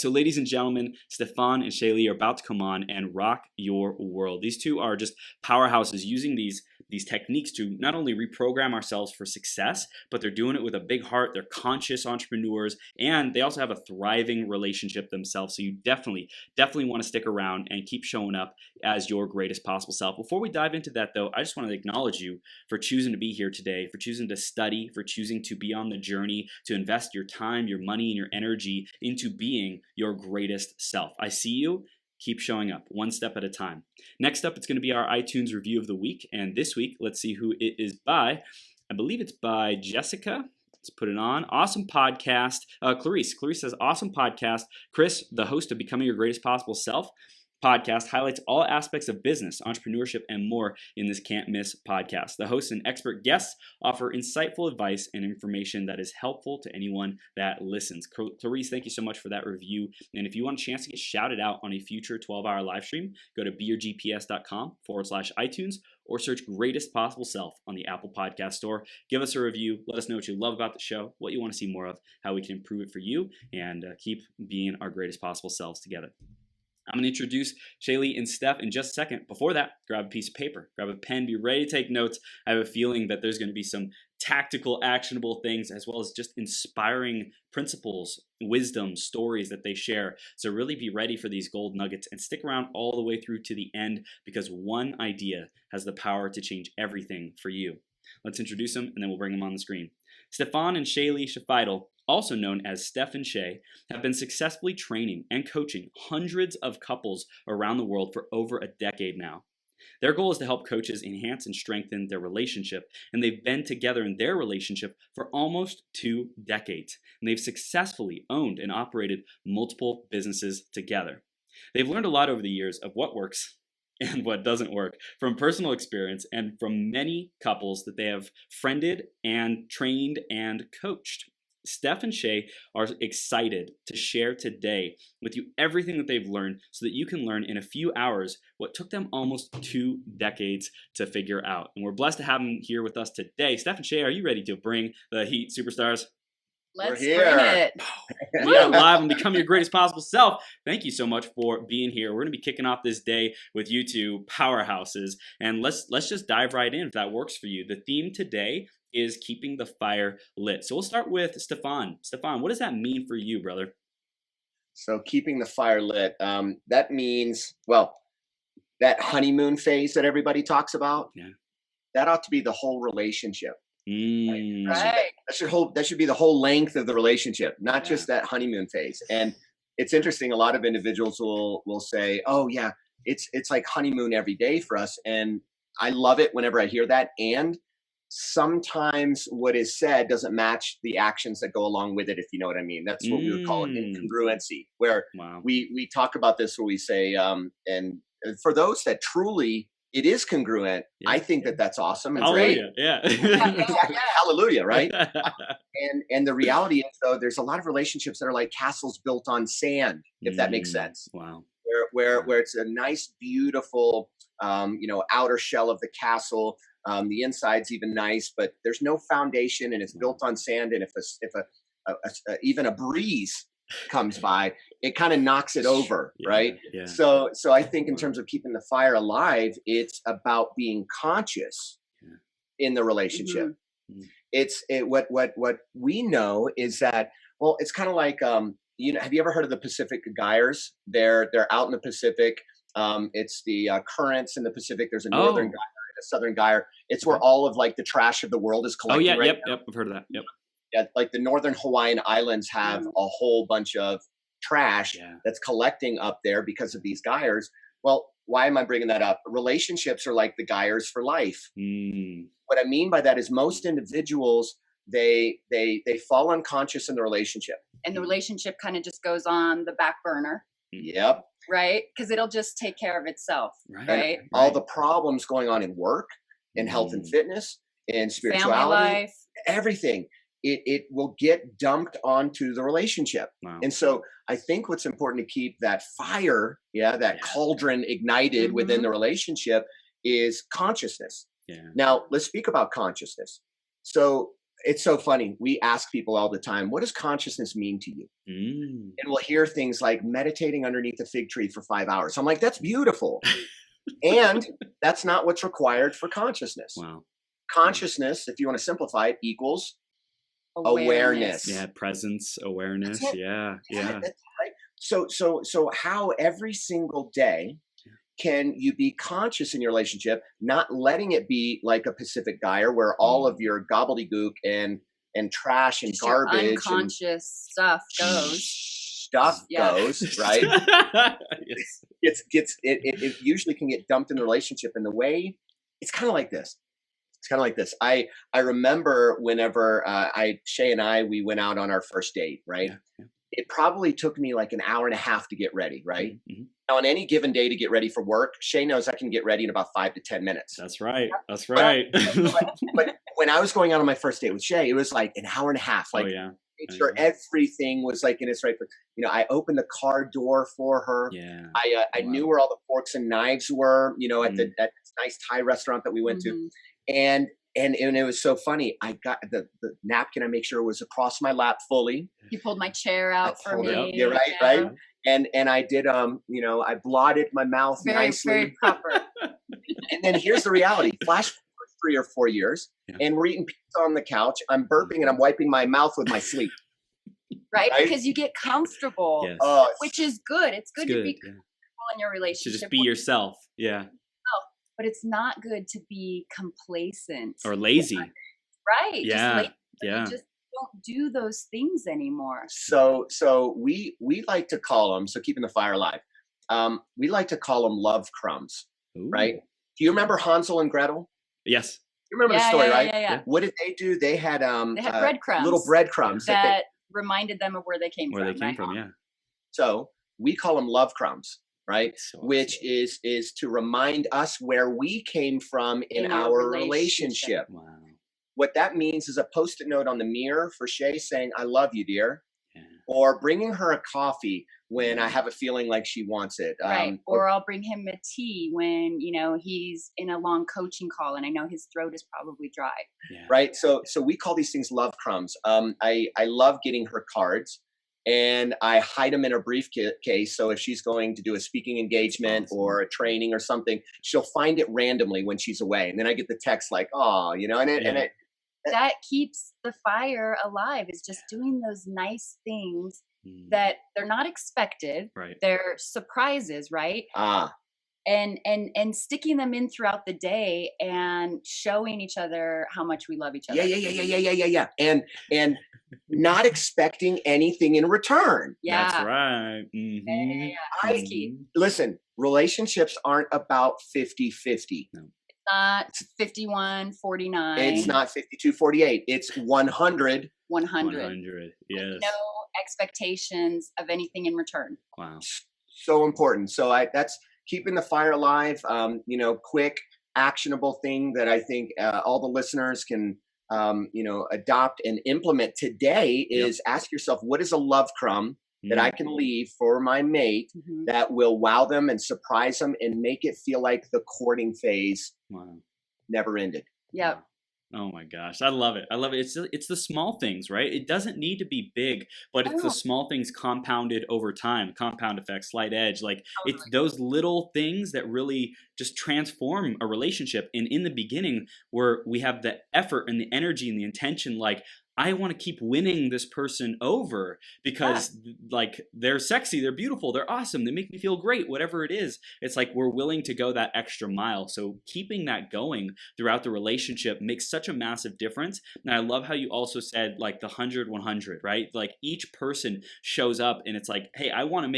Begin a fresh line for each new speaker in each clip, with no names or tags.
so ladies and gentlemen, Stéphane and Shalee are about to come on and rock your world. These two are just powerhouses using these techniques to not only reprogram ourselves for success, but they're doing it with a big heart. They're conscious entrepreneurs, and they also have a thriving relationship themselves. So you definitely want to stick around and keep showing up as your greatest possible self. Before we dive into that though, I just want to acknowledge you for choosing to be here today, for choosing to study, for choosing to be on the journey, to invest your time, your money, and your energy into being your greatest self. I see you. Keep showing up one step at a time. Next up, it's going to be our iTunes review of the week. And this week, let's see who it is by. I believe it's by Jessica. Let's put it on. Awesome podcast. Clarice says, awesome podcast. Chris, the host of Becoming Your Greatest Possible Self podcast, highlights all aspects of business, entrepreneurship, and more in this can't miss podcast. The hosts and expert guests offer insightful advice and information that is helpful to anyone that listens. Clarice, thank you so much for that review. And if you want a chance to get shouted out on a future 12-hour live stream, go to beyourgps.com/iTunes or search Greatest Possible Self on the Apple Podcast Store. Give us a review. Let us know what you love about the show, what you want to see more of, how we can improve it for you, and keep being our greatest possible selves together. I'm going to introduce Shalee and Steph in just a second. Before that, grab a piece of paper, grab a pen, be ready to take notes. I have a feeling that there's going to be some tactical, actionable things, as well as just inspiring principles, wisdom, stories that they share. So really be ready for these gold nuggets and stick around all the way through to the end, because one idea has the power to change everything for you. Let's introduce them, and then we'll bring them on the screen. Stéphane and Shalee Schafeitel, also known as Steph and Shay, have been successfully training and coaching hundreds of couples around the world for over a decade now. Their goal is to help coaches enhance and strengthen their relationship, and they've been together in their relationship for almost 2 decades, and they've successfully owned and operated multiple businesses together. They've learned a lot over the years of what works and what doesn't work from personal experience and from many couples that they have friended and trained and coached. Steph and Shay are excited to share today with you everything that they've learned so that you can learn in a few hours what took them almost 2 decades to figure out. And we're blessed to have them here with us today. Steph and Shay, are you ready to bring the heat, superstars?
Let's bring it.
We are live and Become Your Greatest Possible Self. Thank you so much for being here. We're going to be kicking off this day with you two powerhouses. And let's just dive right in if that works for you. The theme today is keeping the fire lit. So we'll start with Stéphane. Stéphane, what does that mean for you, brother?
So keeping the fire lit, that means, well, that honeymoon phase that everybody talks about, that ought to be the whole relationship.
Right.
That should be the whole length of the relationship, not just that honeymoon phase. And it's interesting, a lot of individuals will say, oh yeah, it's like honeymoon every day for us. And I love it whenever I hear that. And sometimes what is said doesn't match the actions that go along with it, if you know what I mean. That's what we would call incongruency, where we talk about this, where we say, and for those that truly it is congruent, I think that's awesome and great. Hallelujah, right? and the reality is, though, there's a lot of relationships that are like castles built on sand, if that makes sense.
Wow.
Where it's a nice, beautiful, outer shell of the castle. The inside's even nice, but there's no foundation, and it's built on sand. And if even a breeze comes by, it kind of knocks it over, right?
Yeah.
So I think in terms of keeping the fire alive, it's about being conscious in the relationship. What we know is that, well, it's kind of like have you ever heard of the Pacific gyres? They're out in the Pacific. It's the currents in the Pacific. There's a northern gyre, a southern gyre. It's where all of like the trash of the world is collected.
Yep, I've heard of that. Yep.
Yeah, like the northern Hawaiian Islands have a whole bunch of trash that's collecting up there because of these gyres. Well, why am I bringing that up? Relationships are like the gyres for life. What I mean by that is most individuals, they fall unconscious in the relationship.
And the relationship kind of just goes on the back burner.
Yep.
Right? Because it'll just take care of itself. Right?
All the problems going on in work, in health and fitness, in spirituality,
family life,
everything. It will get dumped onto the relationship. Wow. And so I think what's important to keep that fire, that cauldron ignited within the relationship is consciousness. Yeah. Now let's speak about consciousness. So it's so funny. We ask people all the time, what does consciousness mean to you? And we'll hear things like meditating underneath a fig tree for 5 hours. I'm like, that's beautiful. And that's not what's required for consciousness.
Wow.
Consciousness, if you want to simplify it, equals awareness.
Yeah, presence, awareness. Yeah.
That's right. So how every single day can you be conscious in your relationship, not letting it be like a Pacific Gyre where all of your gobbledygook and trash and
Just your
garbage
unconscious stuff
goes, right?
Yes.
It usually can get dumped in the relationship in the way. It's kind of like this. I remember whenever Shay and we went out on our first date, right?
Yeah.
It probably took me like an hour and a half to get ready, right?
Mm-hmm.
Now, on any given day to get ready for work, Shay knows I can get ready in about 5 to 10 minutes.
That's right.
But when I was going out on my first date with Shay, it was like an hour and a half. Like, make sure everything was like in its right. I opened the car door for her.
Yeah.
I knew where all the forks and knives were, at this nice Thai restaurant that we went to. And it was so funny. I got the napkin. I make sure it was across my lap fully.
You pulled my chair out for me.
You're right, right. And I did, I blotted my mouth nicely.
Very proper.
And then here's the reality. Flash forward 3 or 4 years, and we're eating pizza on the couch. I'm burping and I'm wiping my mouth with my sleeve.
Right? Because you get comfortable, which is good. It's good to be comfortable in your relationship.
To just be yourself. Yeah.
But it's not good to be complacent
or lazy.
Right.
Yeah.
You just don't do those things anymore.
So we like to call them, so keeping the fire alive. We like to call them love crumbs. Ooh. Right? Do you remember Hansel and Gretel?
Yes.
You remember the story, right?
Yeah.
What did they do? They had
breadcrumbs.
Little breadcrumbs
that reminded them of where they came from.
Yeah.
So we call them love crumbs. Right.
So
which is to remind us where we came from in our relationship.
Wow.
What that means is a Post-it note on the mirror for Shay saying, I love you, dear.
Yeah.
Or bringing her a coffee when I have a feeling like she wants it.
Right. Or I'll bring him a tea when, he's in a long coaching call and I know his throat is probably dry.
Yeah. Right. So we call these things love crumbs. I love getting her cards. And I hide them in her briefcase. So if she's going to do a speaking engagement or a training or something, she'll find it randomly when she's away. And then I get the text like, oh,
that keeps the fire alive, is just doing those nice things that they're not expected.
Right.
They're surprises, right? And sticking them in throughout the day and showing each other how much we love each other.
Yeah. And not expecting anything in return.
Yeah. That's right.
Mm-hmm. That's key.
Listen, relationships aren't about 50-50.
No. It's not 51-49.
It's not 52-48. It's 100.
100.
Yes.
No expectations of anything in return.
Wow.
So important. So that's keeping the fire alive. Quick, actionable thing that I think all the listeners can adopt and implement today is ask yourself, what is a love crumb that I can leave for my mate that will wow them and surprise them and make it feel like the courting phase never ended.
Yep.
Wow. Oh my gosh, I love it. It's the small things, right? It doesn't need to be big, but it's the small things compounded over time, compound effect, slight edge. Like it's those little things that really just transform a relationship. And in the beginning, where we have the effort and the energy and the intention, like I want to keep winning this person over because like they're sexy, they're beautiful, they're awesome, they make me feel great, whatever it is. It's like we're willing to go that extra mile. So keeping that going throughout the relationship makes such a massive difference. And I love how you also said like the 100-100, right? Like each person shows up and it's like, hey, I want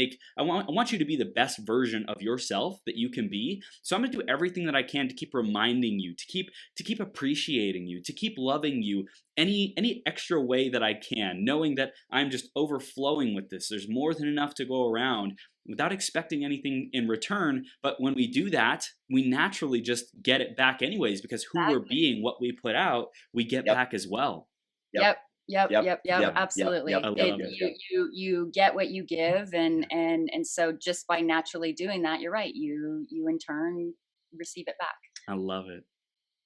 you to be the best version of yourself that you can be. So I'm going to do everything that I can to keep reminding you, to keep appreciating you, to keep loving you any extra way that I can, knowing that I'm just overflowing with this. There's more than enough to go around without expecting anything in return. But when we do that, we naturally just get it back anyways, because who we're being, what we put out, we get back as well.
Yep. Absolutely. You get what you give, and so just by naturally doing that, you're right. You in turn receive it back.
I love it.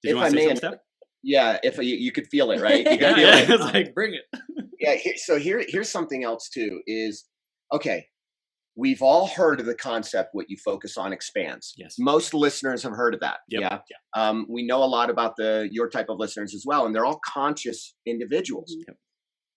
Did you want to say something, Steph?
Yeah, if you could feel it, right? You could
Yeah,
feel
yeah.
it.
It's like, bring it.
Yeah. Here's something else too. Is okay. We've all heard of the concept, what you focus on expands.
Yes.
Most listeners have heard of that.
Yep.
Yeah. We know a lot about your type of listeners as well, and they're all conscious individuals.
Yep.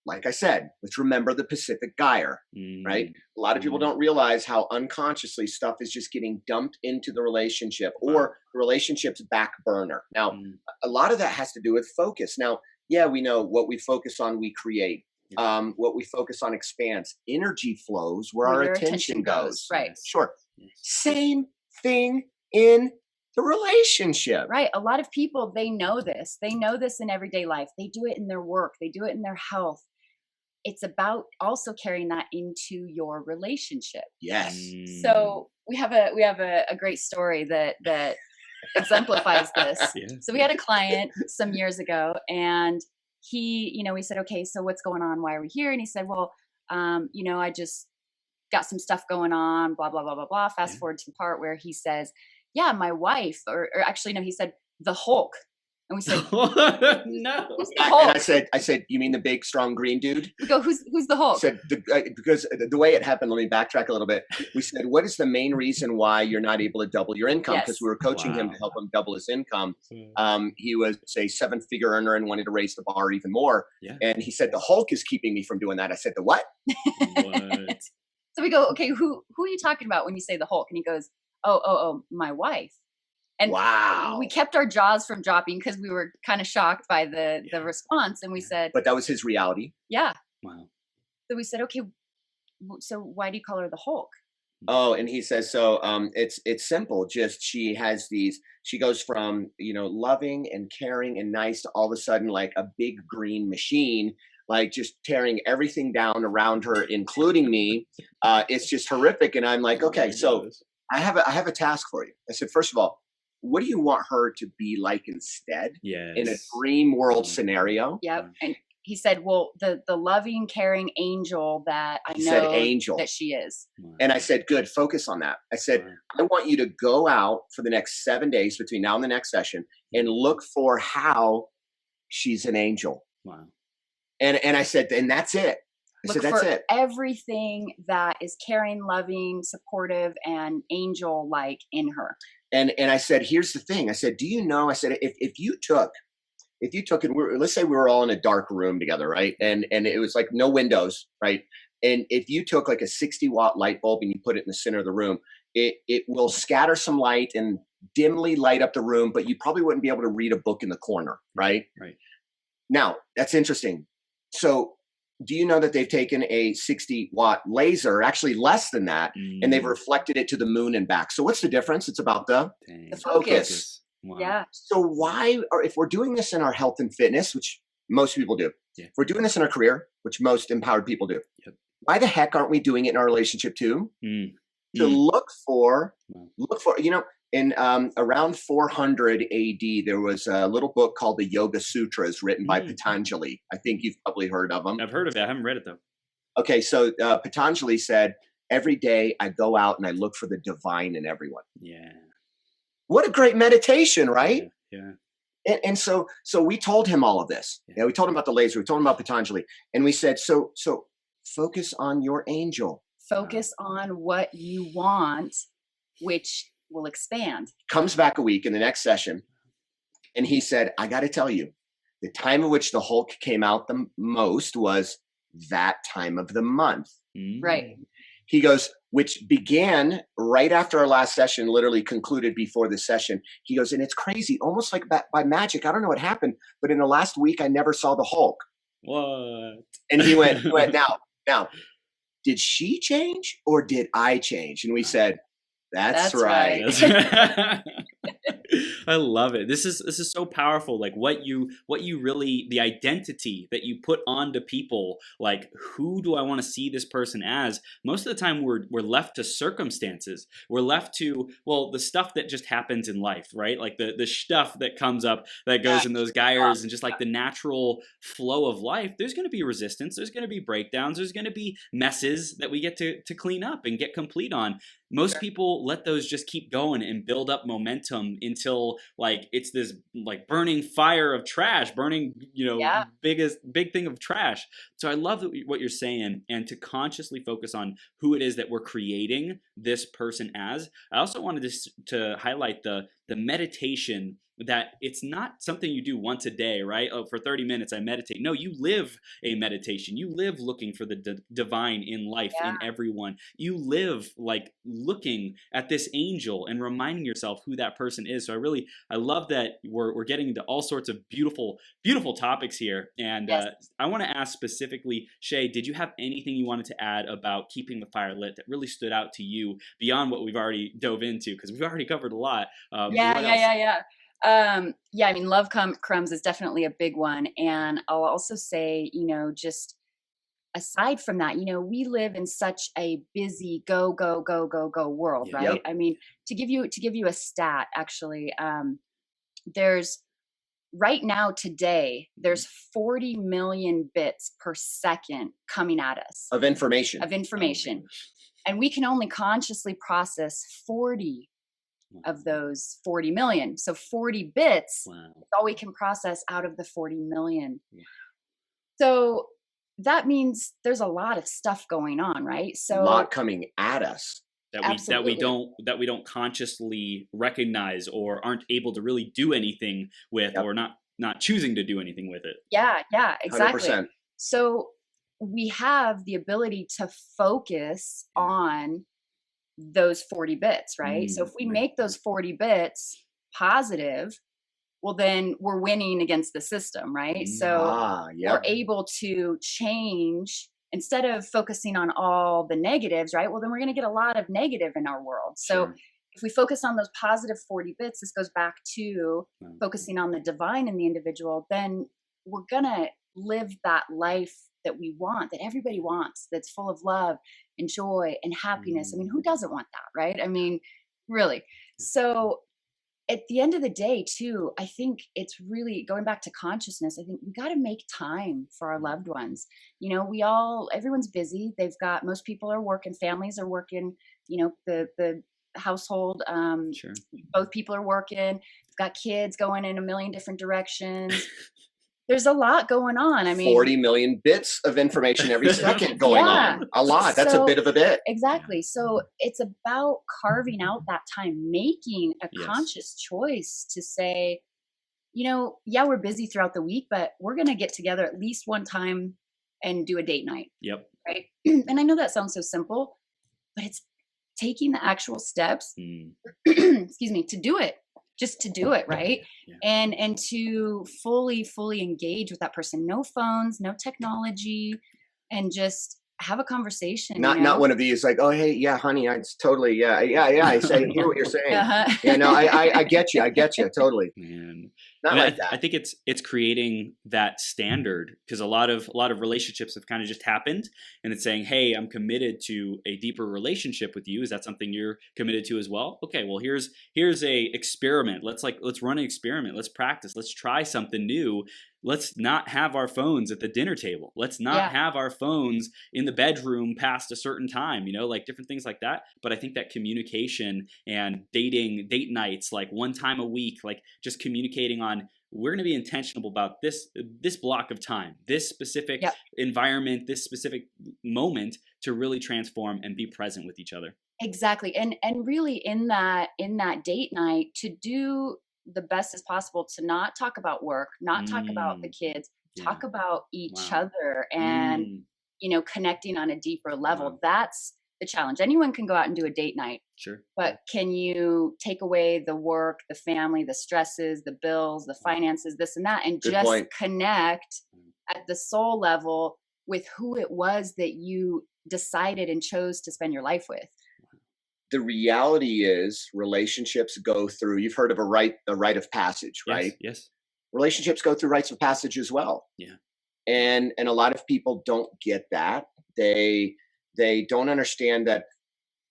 Like I said, let's remember the Pacific Gyre, right? A lot of people don't realize how unconsciously stuff is just getting dumped into the relationship or the relationship's back burner. Now, a lot of that has to do with focus. Now, yeah, we know what we focus on, we create. What we focus on expands. Energy flows where our attention goes.
Right.
Sure. Same thing in the relationship.
Right. A lot of people, they know this. They know this in everyday life. They do it in their work. They do it in their health. It's about also carrying that into your relationship.
Yes.
So we have a great story that exemplifies this.
Yeah.
So we had a client some years ago, and he, we said, okay, so what's going on? Why are we here? And he said, well, I just got some stuff going on, blah, blah, blah, blah, blah. Fast forward to the part where he says, yeah, my wife, or actually, no, he said the Hulk. And we said,
no.
Who's the Hulk?
And I said, you mean the big, strong green dude?
We go, who's the Hulk?
I said, because the way it happened, let me backtrack a little bit. We said, what is the main reason why you're not able to double your income? Because we were coaching him to help him double his income. He was a 7-figure earner and wanted to raise the bar even more. Yeah. And he said, the Hulk is keeping me from doing that. I said, the what?
What?
So we go, okay, who are you talking about when you say the Hulk? And he goes, oh, my wife. And we kept our jaws from dropping because we were kind of shocked by the response. And we said,
but that was his reality.
Yeah.
Wow.
So we said, okay, so why do you call her the Hulk?
Oh, and he says, so it's simple. Just she goes from, loving and caring and nice to all of a sudden like a big green machine, like just tearing everything down around her, including me. It's just horrific. And I'm like, okay, so I have a task for you. I said, first of all, what do you want her to be like instead?
Yes.
In a dream world scenario?
Yep. And he said, well, the loving, caring angel that I know that she is.
And I said, good, focus on that. I said, I want you to go out for the next 7 days between now and the next session and look for how she's an angel.
Wow.
And I said, and that's it. I said, that's it.
Everything that is caring, loving, supportive, and angel-like in her.
And I said, here's the thing. I said, do you know? I said, if you took, and let's say we were all in a dark room together, right? And it was like no windows, right? And if you took like a 60-watt light bulb and you put it in the center of the room, it will scatter some light and dimly light up the room, but you probably wouldn't be able to read a book in the corner, right?
Right.
Now, that's interesting. So do you know that they've taken a 60-watt laser, actually less than that, and they've reflected it to the moon and back? So what's the difference? It's about the focus.
Wow.
Yeah.
So if we're doing this in our health and fitness, which most people do, if we're doing this in our career, which most empowered people do, why the heck aren't we doing it in our relationship too? To look for, in around 400 AD, there was a little book called the Yoga Sutras written by Patanjali. I think you've probably heard of them.
I've heard of it. I haven't read it though.
Okay, so Patanjali said, every day I go out and I look for the divine in everyone.
Yeah.
What a great meditation, right?
Yeah.
And so we told him all of this. Yeah, we told him about the laser. We told him about Patanjali. And we said, so focus on your angel.
Focus on what you want, which will expand.
Comes back a week in the next session. And he said, I got to tell you, the time in which the Hulk came out the most was that time of the month.
Right.
He goes, which began right after our last session, literally concluded before the session. He goes, and it's crazy, almost like by magic. I don't know what happened, but in the last week, I never saw the Hulk.
What?
And he went, now, did she change or did I change? And we said, that's right.
I love it. This is so powerful. Like what you really, the identity that you put onto people, like who do I want to see this person as? Most of the time we're left to circumstances. We're left to, well, the stuff that just happens in life, right? Like the stuff that comes up that goes in those gyres and just like the natural flow of life. There's going to be resistance. There's going to be breakdowns. There's going to be messes that we get to clean up and get complete on. Most people let those just keep going and build up momentum until feel like it's this like burning fire of trash, burning, big thing of trash. So I love what you're saying, and to consciously focus on who it is that we're creating this person as. I also wanted to highlight the meditation, that it's not something you do once a day, right? Oh, for 30 minutes I meditate. No, you live a meditation. You live looking for the divine in life, in everyone. You live like looking at this angel and reminding yourself who that person is. So I love that we're getting into all sorts of beautiful topics here. And I want to ask specifically, Shay, did you have anything you wanted to add about keeping the fire lit that really stood out to you beyond what we've already dove into? Because we've already covered a lot.
I mean, love crumbs is definitely a big one. And I'll also say, just aside from that, we live in such a busy go world, right?
Yep.
I mean, to give you a stat, actually, there's right now today, there's 40 million bits per second coming at us
of information.
And we can only consciously process 40 of those 40 million. So 40 bits is all we can process out of the 40 million. Yeah. So that means there's a lot of stuff going on, right? So
a lot coming at us
that we don't consciously recognize, or aren't able to really do anything with, or not choosing to do anything with it.
Yeah, exactly.
100%.
So we have the ability to focus on those 40 bits, right? So if we make those 40 bits positive, well, then we're winning against the system, right? So we're able to change, instead of focusing on all the negatives, right? Well, then we're going to get a lot of negative in our world. So if we focus on those positive 40 bits, this goes back to focusing on the divine in the individual, then we're going to live that life that we want, that everybody wants, that's full of love and joy and happiness. I mean, who doesn't want that, right? I mean, really. So at the end of the day, too, I think it's really going back to consciousness. I think we got to make time for our loved ones. Everyone's busy. Most people are working, families are working, the household, both people are working, got kids going in a million different directions. There's a lot going on. I mean,
40 million bits of information every second going on. A lot. That's a bit of a bit.
Exactly. So it's about carving out that time, making a conscious choice to say, we're busy throughout the week, but we're going to get together at least one time and do a date night.
Yep.
Right. And I know that sounds so simple, but it's taking the actual steps, to do it. Just to do it, right? Yeah. And to fully engage with that person. No phones, no technology, and just have a conversation.
Not one of these like, oh hey, yeah, honey, it's totally I hear what you're saying. I get you totally.
Man.
Not like that.
I think it's creating that standard, because a lot of relationships have kind of just happened, and it's saying, hey, I'm committed to a deeper relationship with you. Is that something you're committed to as well? Okay, well here's a experiment. Let's run an experiment. Let's practice. Let's try something new. Let's not have our phones at the dinner table. Let's not have our phones in the bedroom past a certain time, like different things like that. But I think that communication and date nights, like one time a week, like just communicating on, we're going to be intentional about this block of time, this specific environment, this specific moment, to really transform and be present with each other.
Exactly. And really in that date night, to do the best as possible, to not talk about work, not talk about the kids, talk about each other, and connecting on a deeper level. That's the challenge. Anyone can go out and do a date night.
Sure.
But can you take away the work, the family, the stresses, the bills, the finances, this and that, and connect at the soul level with who it was that you decided and chose to spend your life with?
The reality is, relationships go through, you've heard of a rite of passage, right?
Yes.
Relationships go through rites of passage as well.
Yeah.
And a lot of people don't get that. They don't understand that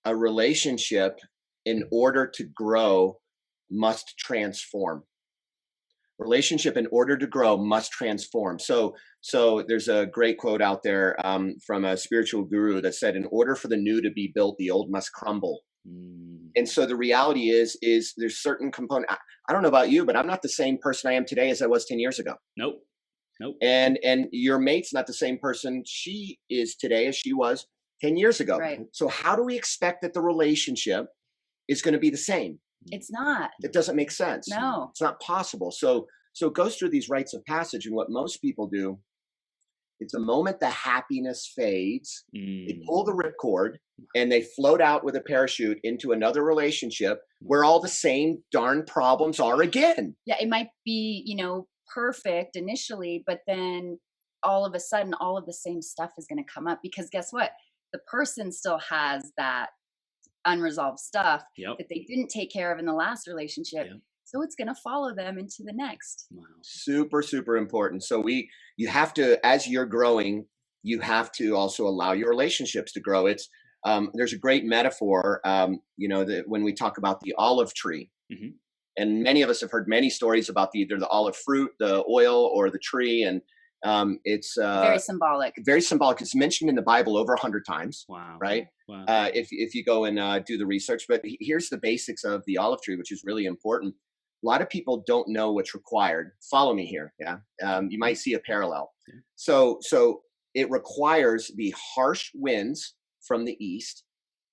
a relationship, in order to grow, must transform. Relationship, in order to grow, must transform. So there's a great quote out there from a spiritual guru that said, in order for the new to be built, the old must crumble. And so the reality is there's certain component. I don't know about you, but I'm not the same person I am today as I was 10 years ago.
Nope.
And your mate's not the same person she is today as she was 10 years ago.
Right.
So how do we expect that the relationship is going to be the same?
It's not.
It doesn't make sense.
No.
It's not possible. So it goes through these rites of passage, and what most people do, it's the moment the happiness fades, they pull the ripcord and they float out with a parachute into another relationship where all the same darn problems are again.
Yeah, it might be, perfect initially, but then all of a sudden, all of the same stuff is going to come up, because guess what? The person still has that unresolved stuff that they didn't take care of in the last relationship.
Yep.
So it's going to follow them into the next.
Wow.
Super, super important. So you have to, as you're growing, you have to also allow your relationships to grow. It's there's a great metaphor, that when we talk about the olive tree, and many of us have heard many stories about either the olive fruit, the oil, or the tree, and it's
very symbolic.
Very symbolic. It's mentioned in the Bible over 100 times.
Wow.
Right.
Wow.
If you go and do the research, but here's the basics of the olive tree, which is really important. A lot of people don't know what's required. Follow me here. Yeah. You might see a parallel.
Yeah.
So it requires the harsh winds from the east.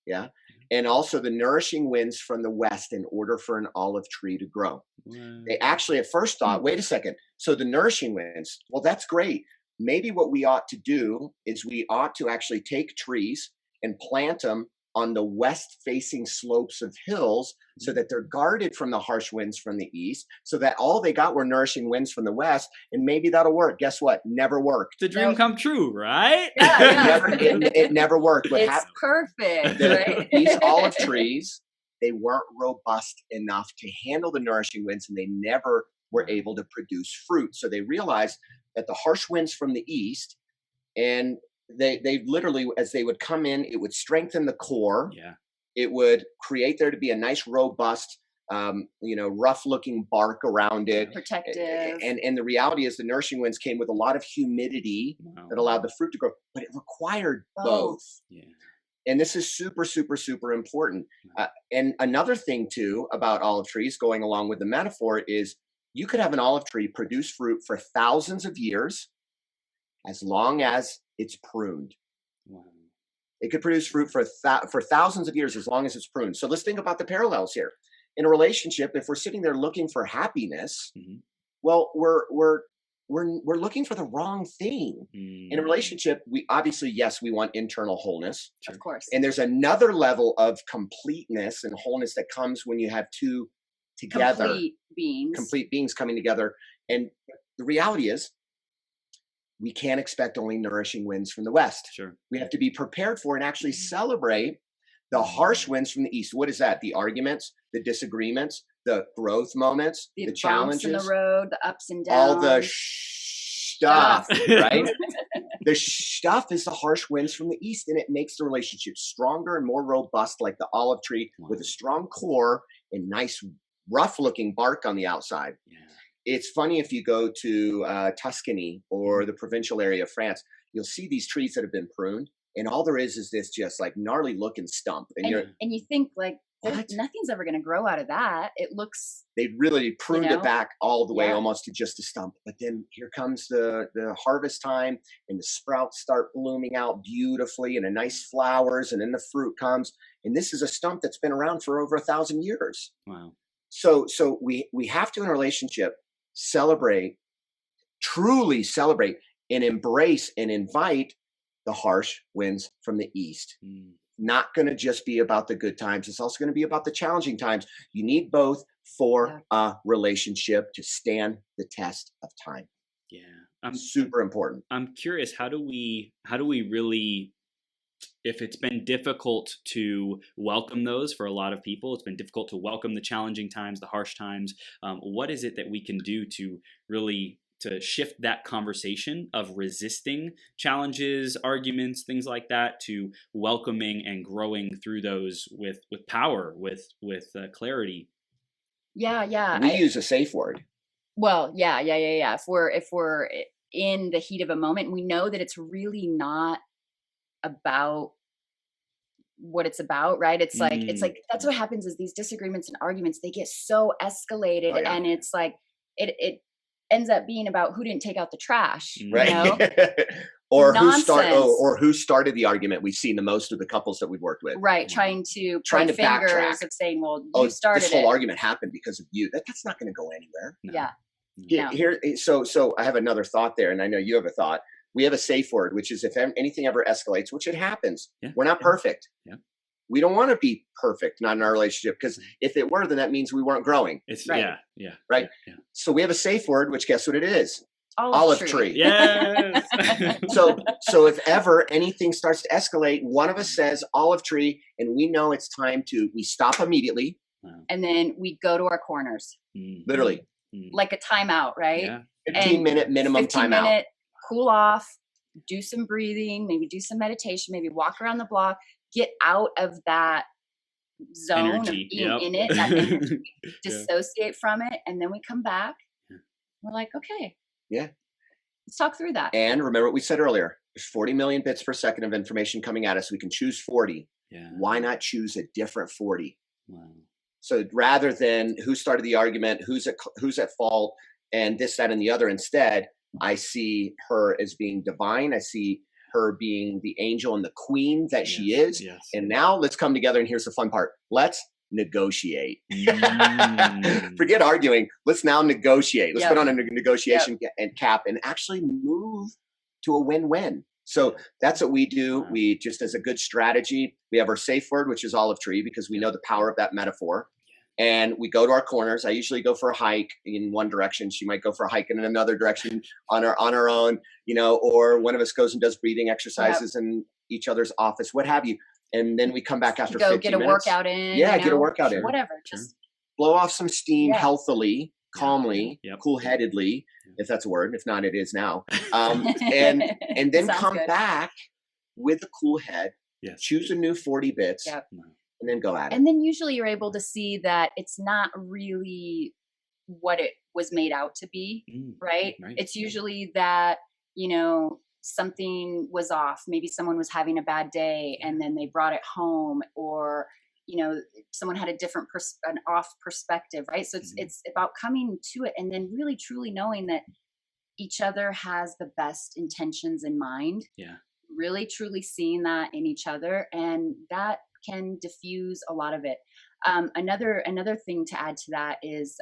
Yeah. And also the nourishing winds from the west in order for an olive tree to grow.
Wow.
They actually at first thought, wait a second. So the nourishing winds, well, that's great. Maybe what we ought to do is we ought to actually take trees and plant them on the west facing slopes of hills so that they're guarded from the harsh winds from the east, so that all they got were nourishing winds from the west. And maybe that'll work. Guess what? Never worked.
The dream come true, right?
Yeah.
It never worked.
It's perfect. Right?
These olive trees, they weren't robust enough to handle the nourishing winds, and they never were able to produce fruit. So they realized that the harsh winds from the east, and they literally, as they would come in, it would strengthen the core.
Yeah.
It would create there to be a nice, robust, rough looking bark around it.
Protective.
And the reality is the nourishing winds came with a lot of humidity that allowed the fruit to grow, but it required both.
Yeah.
And this is super, super, super important. And another thing too about olive trees, going along with the metaphor, is you could have an olive tree produce fruit for thousands of years as long as it's pruned.
Wow.
It could produce fruit for thousands of years as long as it's pruned. So let's think about the parallels here. In a relationship, if we're sitting there looking for happiness, well, we're looking for the wrong thing. In a relationship, we obviously, yes, we want internal wholeness.
Of course.
And there's another level of completeness and wholeness that comes when you have two together. Complete beings coming together. And the reality is, we can't expect only nourishing winds from the west.
Sure.
We have to be prepared for and actually celebrate the harsh winds from the east. What is that? The arguments, the disagreements, the growth moments, the challenges,
in the road, the ups and downs,
all the stuff, right? The stuff is the harsh winds from the east, and it makes the relationship stronger and more robust, like the olive tree with a strong core and nice, rough-looking bark on the outside.
Yeah.
It's funny, if you go to Tuscany or the provincial area of France, you'll see these trees that have been pruned, and all there is this just like gnarly looking stump. And
you think like,
what?
Nothing's ever going to grow out of that. It looks.
They really pruned it back all the way almost to just a stump. But then here comes the harvest time, and the sprouts start blooming out beautifully, and a nice flowers, and then the fruit comes. And this is a stump that's been around for over 1,000 years.
Wow.
So we have to, in a relationship, truly celebrate and embrace and invite the harsh winds from the east. Not going to just be about the good times. It's also going to be about the challenging times. You need both for a relationship to stand the test of time.
Yeah.
Super important.
I'm curious, how do we really, if it's been difficult to welcome those for a lot of people, it's been difficult to welcome the challenging times, the harsh times. What is it that we can do to really to shift that conversation of resisting challenges, arguments, things like that, to welcoming and growing through those with power, with clarity?
Yeah.
We use a safe word.
Well, yeah. If we're in the heat of a moment, we know that it's really not about what it's about, right? It's like that's what happens is these disagreements and arguments, they get so escalated, and it's like it ends up being about who didn't take out the trash,
right?
You know?
or
Nonsense.
who started the argument. We've seen the most of the couples that we've worked with,
right? Trying to
backtrack,
fingers of saying, well, you started
this whole argument happened because of you. That's not going to go anywhere.
Yeah.
Here, so I have another thought there, and I know you have a thought. We have a safe word, which is if anything ever escalates, which it happens, we're not perfect. We don't want to be perfect, not in our relationship, because if it were, then that means we weren't growing.
It's
right.
Right. Yeah. So we have a safe word, which guess what it is?
Olive
tree.
Yes.
So if ever anything starts to escalate, one of us says olive tree, and we know it's time we stop immediately.
And then we go to our corners.
Literally.
Like a timeout, right?
15-minute minimum
15-minute timeout. Cool off, do some breathing, maybe do some meditation, maybe walk around the block, get out of that zone
energy.
of being in it, that energy, dissociate from it, and then we come back. We're like, okay. Let's talk through that.
And remember what we said earlier. There's 40 million bits per second of information coming at us. We can choose 40. Why not choose a different 40?
Wow.
So rather than who started the argument, who's at fault, and this, that, and the other, instead, I see her as being divine. I see her being the angel and the queen that she is. And now let's come together, and here's the fun part. Let's negotiate. Forget arguing. Let's now negotiate. Let's put on a negotiation and cap and actually move to a win-win. So that's what we do. We just, as a good strategy, we have our safe word, which is olive tree, because we know the power of that metaphor. And we go to our corners. I usually go for a hike in one direction. She might go for a hike in another direction on her own, or one of us goes and does breathing exercises in each other's office, what have you. And then we come back after 15 minutes. Go
get a workout in.
Get a workout in.
Whatever. Just
blow off some steam healthily, calmly, cool-headedly, if that's a word. If not, it is now. And then come back with a cool head. Choose a new 40 bits. And then go at it.
And then usually you're able to see that it's not really what it was made out to be, right? It's usually that, something was off. Maybe someone was having a bad day and then they brought it home, or, someone had a different an off perspective, right? So it's about coming to it and then really truly knowing that each other has the best intentions in mind. Really truly seeing that in each other, and that can diffuse a lot of it. Another thing to add to that is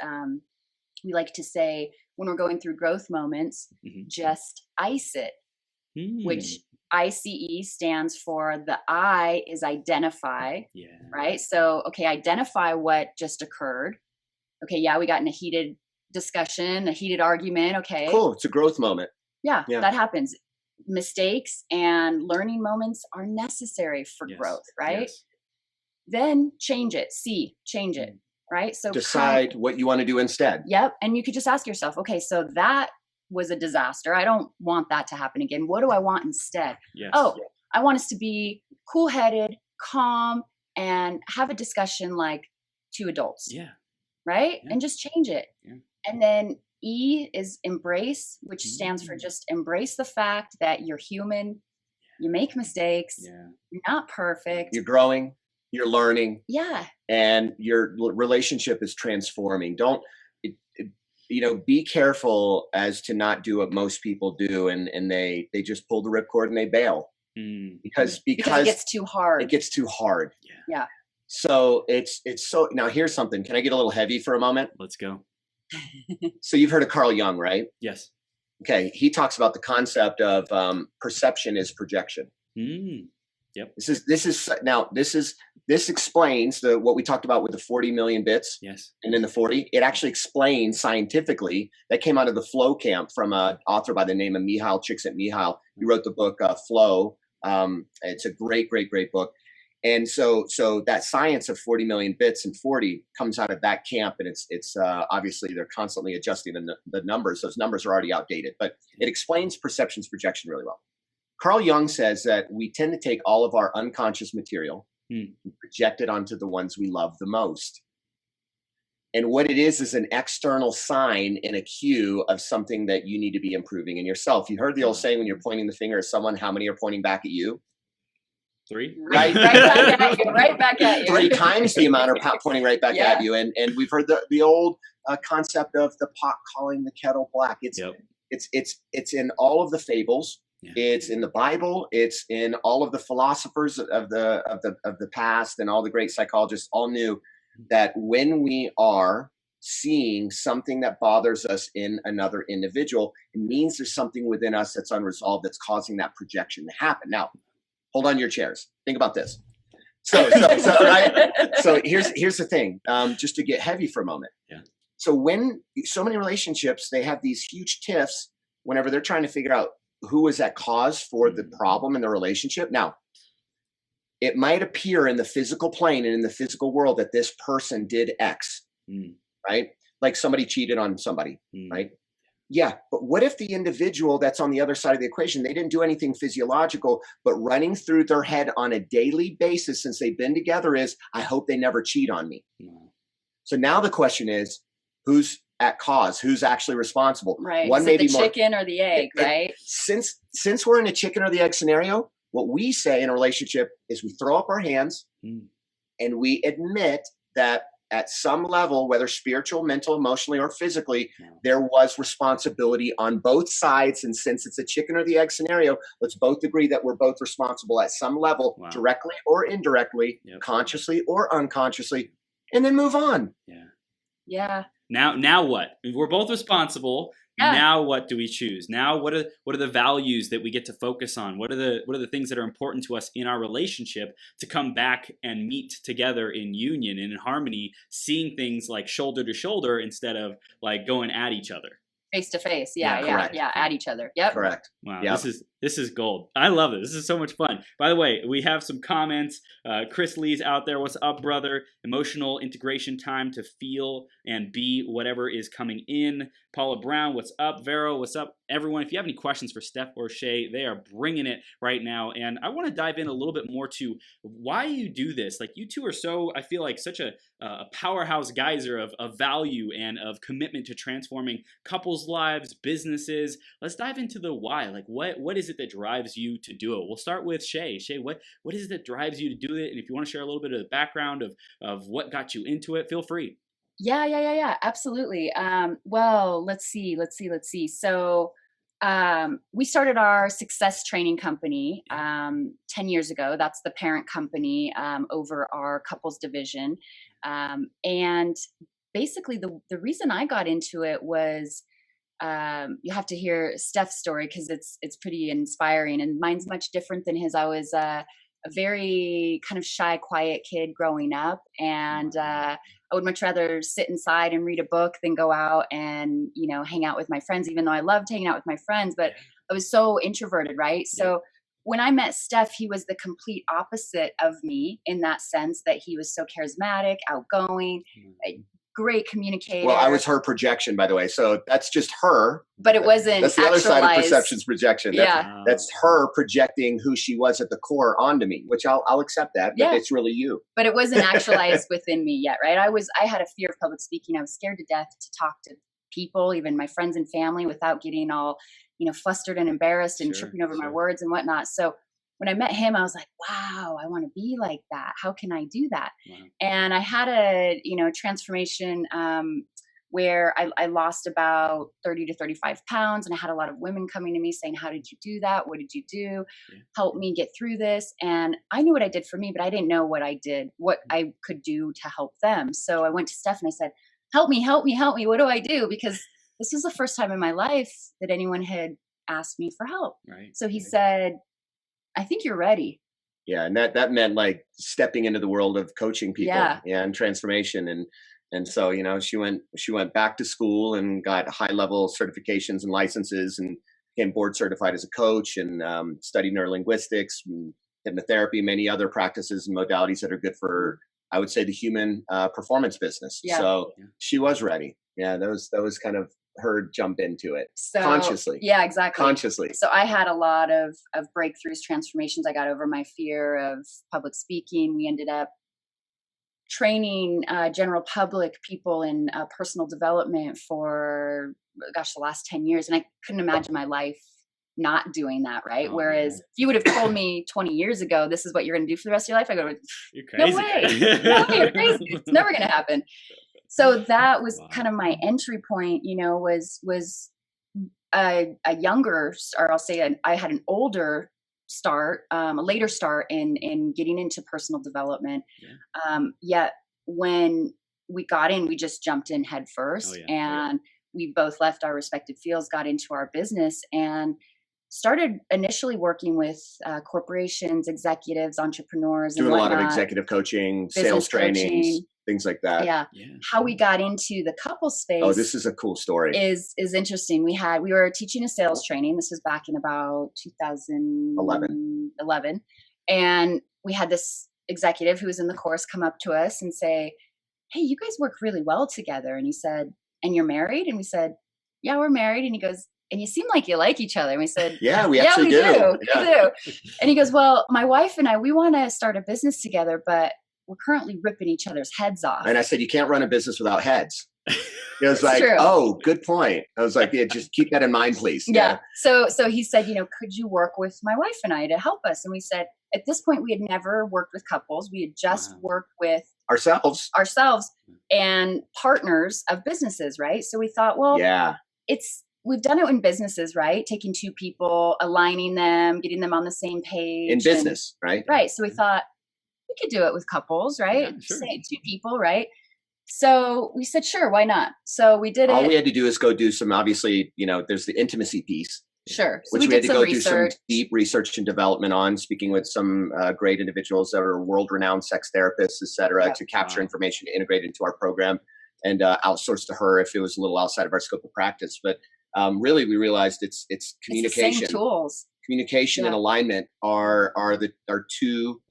we like to say when we're going through growth moments, just ice it, which ICE stands for the I is identify, right? So, okay, identify what just occurred. Okay, we got in a heated discussion, a heated argument. Okay.
Cool. It's a growth moment.
Yeah, that happens. Mistakes and learning moments are necessary for growth, right? Then change it. Change it, right? So
decide what you want to do instead.
Yep. And you could just ask yourself, okay, so that was a disaster. I don't want that to happen again. What do I want instead? I want us to be cool-headed, calm, and have a discussion like two adults. Right? And just change it. And then E is embrace, which stands for just embrace the fact that you're human, you make mistakes, you're not perfect.
You're growing, you're learning. And your relationship is transforming. Don't, be careful as to not do what most people do, and they just pull the ripcord and they bail. Because it
gets too hard.
It gets too hard. So it's so, now here's something. Can I get a little heavy for a moment?
Let's go.
So you've heard of Carl Jung, right?
Yes.
Okay. He talks about the concept of perception is projection.
Yep.
This explains what we talked about with the 40 million bits.
Yes.
And then the 40. It actually explains scientifically, that came out of the Flow camp from an author by the name of Mihaly Csikszentmihalyi. He wrote the book Flow. It's a great, great, great book. And so that science of 40 million bits and 40 comes out of that camp, and it's obviously they're constantly adjusting the numbers. Those numbers are already outdated, but it explains perceptions projection really well. Carl Jung says that we tend to take all of our unconscious material and project it onto the ones we love the most. And what it is an external sign and a cue of something that you need to be improving in yourself. You heard the old saying, when you're pointing the finger at someone, how many are pointing back at you?
3.
Right.
Right back at you.
3 times the amount are pointing right back
Yeah.
at you. And we've heard the old concept of the pot calling the kettle black. It's in all of the fables.
Yeah.
It's in the Bible. It's in all of the philosophers of the past, and all the great psychologists all knew that when we are seeing something that bothers us in another individual, it means there's something within us that's unresolved that's causing that projection to happen. Now, hold on to your chairs. Think about this. So right. So here's the thing. Just to get heavy for a moment.
Yeah.
So when so many relationships, they have these huge tiffs whenever they're trying to figure out who is at cause for the problem in the relationship. Now, it might appear in the physical plane and in the physical world that this person did X, right? Like somebody cheated on somebody, right? Yeah, but what if the individual that's on the other side of the equation, they didn't do anything physiological, but running through their head on a daily basis since they've been together is, I hope they never cheat on me. So now the question is, who's at cause? Who's actually responsible?
Right.
One
Is
may
it the
be more,
chicken or the egg, right?
Since we're in a chicken or the egg scenario, what we say in a relationship is we throw up our hands and we admit that at some level, whether spiritual, mental, emotionally, or physically, there was responsibility on both sides. And since it's a chicken or the egg scenario, let's both agree that we're both responsible at some level, directly or indirectly, consciously or unconsciously, and then move on.
Yeah.
Now what? We're both responsible. Yeah. Now what do we choose? Now what are the values that we get to focus on? What are the things that are important to us in our relationship to come back and meet together in union and in harmony, seeing things like shoulder to shoulder instead of like going at each other.
Face to face. Yeah. At each other. Yep.
Correct.
Wow. Yep. This is gold. I love it. This is so much fun. By the way, we have some comments. Chris Lee's out there. What's up, brother? Emotional integration time to feel and be whatever is coming in. Paula Brown, what's up? Vero, what's up? Everyone, if you have any questions for Steph or Shay, they are bringing it right now. And I want to dive in a little bit more to why you do this. Like, you two are so, I feel like, such a powerhouse geyser of value and of commitment to transforming couples' lives, businesses. Let's dive into the why. Like, what is it that drives you to do it? We'll start with Shay. Shay, what is it that drives you to do it? And if you want to share a little bit of the background of what got you into it, feel free.
Yeah, absolutely. Well, let's see. So, we started our success training company 10 years ago. That's the parent company over our couples division. And basically the reason I got into it was, you have to hear Steph's story because it's pretty inspiring, and mine's much different than his. I was a very kind of shy, quiet kid growing up, and I would much rather sit inside and read a book than go out and, hang out with my friends, even though I loved hanging out with my friends, but I was so introverted, right? So when I met Steph, he was the complete opposite of me in that sense that he was so charismatic, outgoing, great communicator.
Well, I was her projection, by the way. So that's just her.
But it wasn't.
That's the other side of perception's projection. That's her projecting who she was at the core onto me, which I'll accept that, but it's really you.
But it wasn't actualized within me yet, right? I had a fear of public speaking. I was scared to death to talk to people, even my friends and family, without getting all, flustered and embarrassed and tripping over my words and whatnot. So when I met him, I was like, wow, I want to be like that. How can I do that? Wow. And I had a, transformation where I lost about 30 to 35 pounds. And I had a lot of women coming to me saying, how did you do that? What did you do? Help me get through this. And I knew what I did for me, but I didn't know what I could do to help them. So I went to Steph and I said, help me. What do I do? Because this was the first time in my life that anyone had asked me for help.
Right.
So he said, I think you're ready.
Yeah. And that meant like stepping into the world of coaching people and transformation. And so, she went back to school and got high level certifications and licenses and became board certified as a coach and studied neurolinguistics, and hypnotherapy, many other practices and modalities that are good for, I would say, the human performance business. Yeah. So she was ready. Yeah. That was kind of her jump into it consciously.
Yeah, exactly.
Consciously.
So I had a lot of breakthroughs, transformations. I got over my fear of public speaking. We ended up training general public people in personal development for, the last 10 years. And I couldn't imagine my life not doing that, right?
Oh,
Whereas
yeah.
if you would have told me 20 years ago, this is what you're going to do for the rest of your life, I go,
You're
no
crazy.
way, no way, you're crazy. It's never going to happen. So that was
Wow.
kind of my entry point, you know, was a younger, or I'll say I had an older start, a later start in getting into personal development.
Yeah.
Yet when we got in, we just jumped in head first,
Oh, yeah.
and we both left our respective fields, got into our business, and started initially working with corporations, executives, entrepreneurs,
Doing
and
a lot of
whatnot,
executive coaching,
business
sales trainings,
coaching.
things like that.
Yeah.
Yeah.
How we got into the couple space.
Oh, this is a cool story.
Is interesting. We were teaching a sales training. This was back in about 2011, and we had this executive who was in the course come up to us and say, "Hey, you guys work really well together." And he said, "And you're married?" And we said, "Yeah, we're married." And he goes, "And you seem like you like each other." And we said,
Yeah, we
"Yeah,
actually
we
do.
do.
Yeah.
We do." And he goes, "Well, my wife and I, we want to start a business together, but we're currently ripping each other's heads off."
And I said, "You can't run a business without heads." It was
It's
like,
true.
"Oh, good point." I was like, "Yeah, just keep that in mind, please."
Yeah. So he said, "You know, could you work with my wife and I to help us?" And we said, at this point, we had never worked with couples. We had just worked with
Ourselves
and partners of businesses, right? So we thought, well,
yeah,
we've done it in businesses, right? Taking two people, aligning them, getting them on the same page.
in business, right?
Right. So we thought we could do it with couples, right?
Yeah, sure.
Say two people, right? So we said, sure, why not? So we did
All
it.
we had to do is go do some, obviously, you know, there's the intimacy piece,
Sure. So
which we had
did
to go do
research.
some deep research and development on, speaking with some great individuals that are world-renowned sex therapists, et cetera,
Yep.
to capture
Wow.
information, to integrate into our program, and outsource to her if it was a little outside of our scope of practice. But really, we realized it's communication.
It's the same tools.
Communication and
Yeah.
alignment are two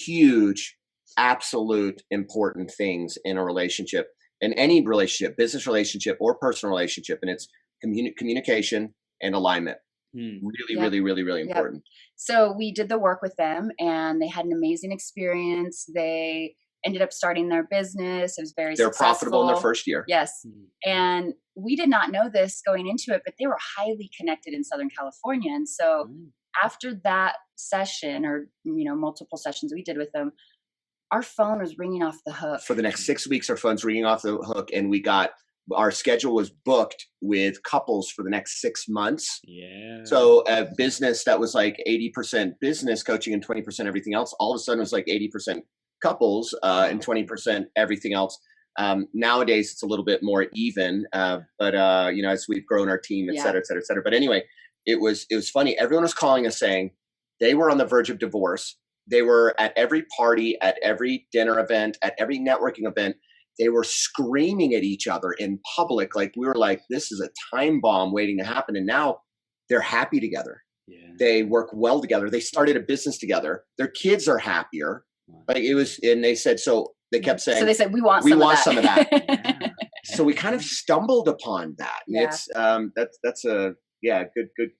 huge, absolute important things in a relationship, in any relationship, business relationship or personal relationship, and it's communication and alignment. Really,
Yep.
really, really, really
Yep.
important.
So we did the work with them, and they had an amazing experience. They ended up starting their business. It was very
They're
successful.
profitable in their first year.
Yes. And we did not know this going into it, but they were highly connected in Southern California. And so after that session, or, you know, multiple sessions we did with them, our phone was ringing off the hook.
For the next 6 weeks, our phone's ringing off the hook, and our schedule was booked with couples for the next 6 months.
Yeah.
So a business that was like 80% business coaching and 20% everything else, all of a sudden was like 80% couples and 20% everything else. Nowadays it's a little bit more even, but you know, as we've grown our team, et cetera, et cetera, et cetera. But anyway, it was funny. Everyone was calling us saying they were on the verge of divorce. They were at every party, at every dinner event, at every networking event. They were screaming at each other in public. Like, we were like, this is a time bomb waiting to happen. And now they're happy together.
Yeah.
They work well together. They started a business together. Their kids are happier. Like, it was, and they said, so they kept saying,
so they said, we want some of
that.
Yeah.
So we kind of stumbled upon that. And
Yeah.
it's, that's a, good,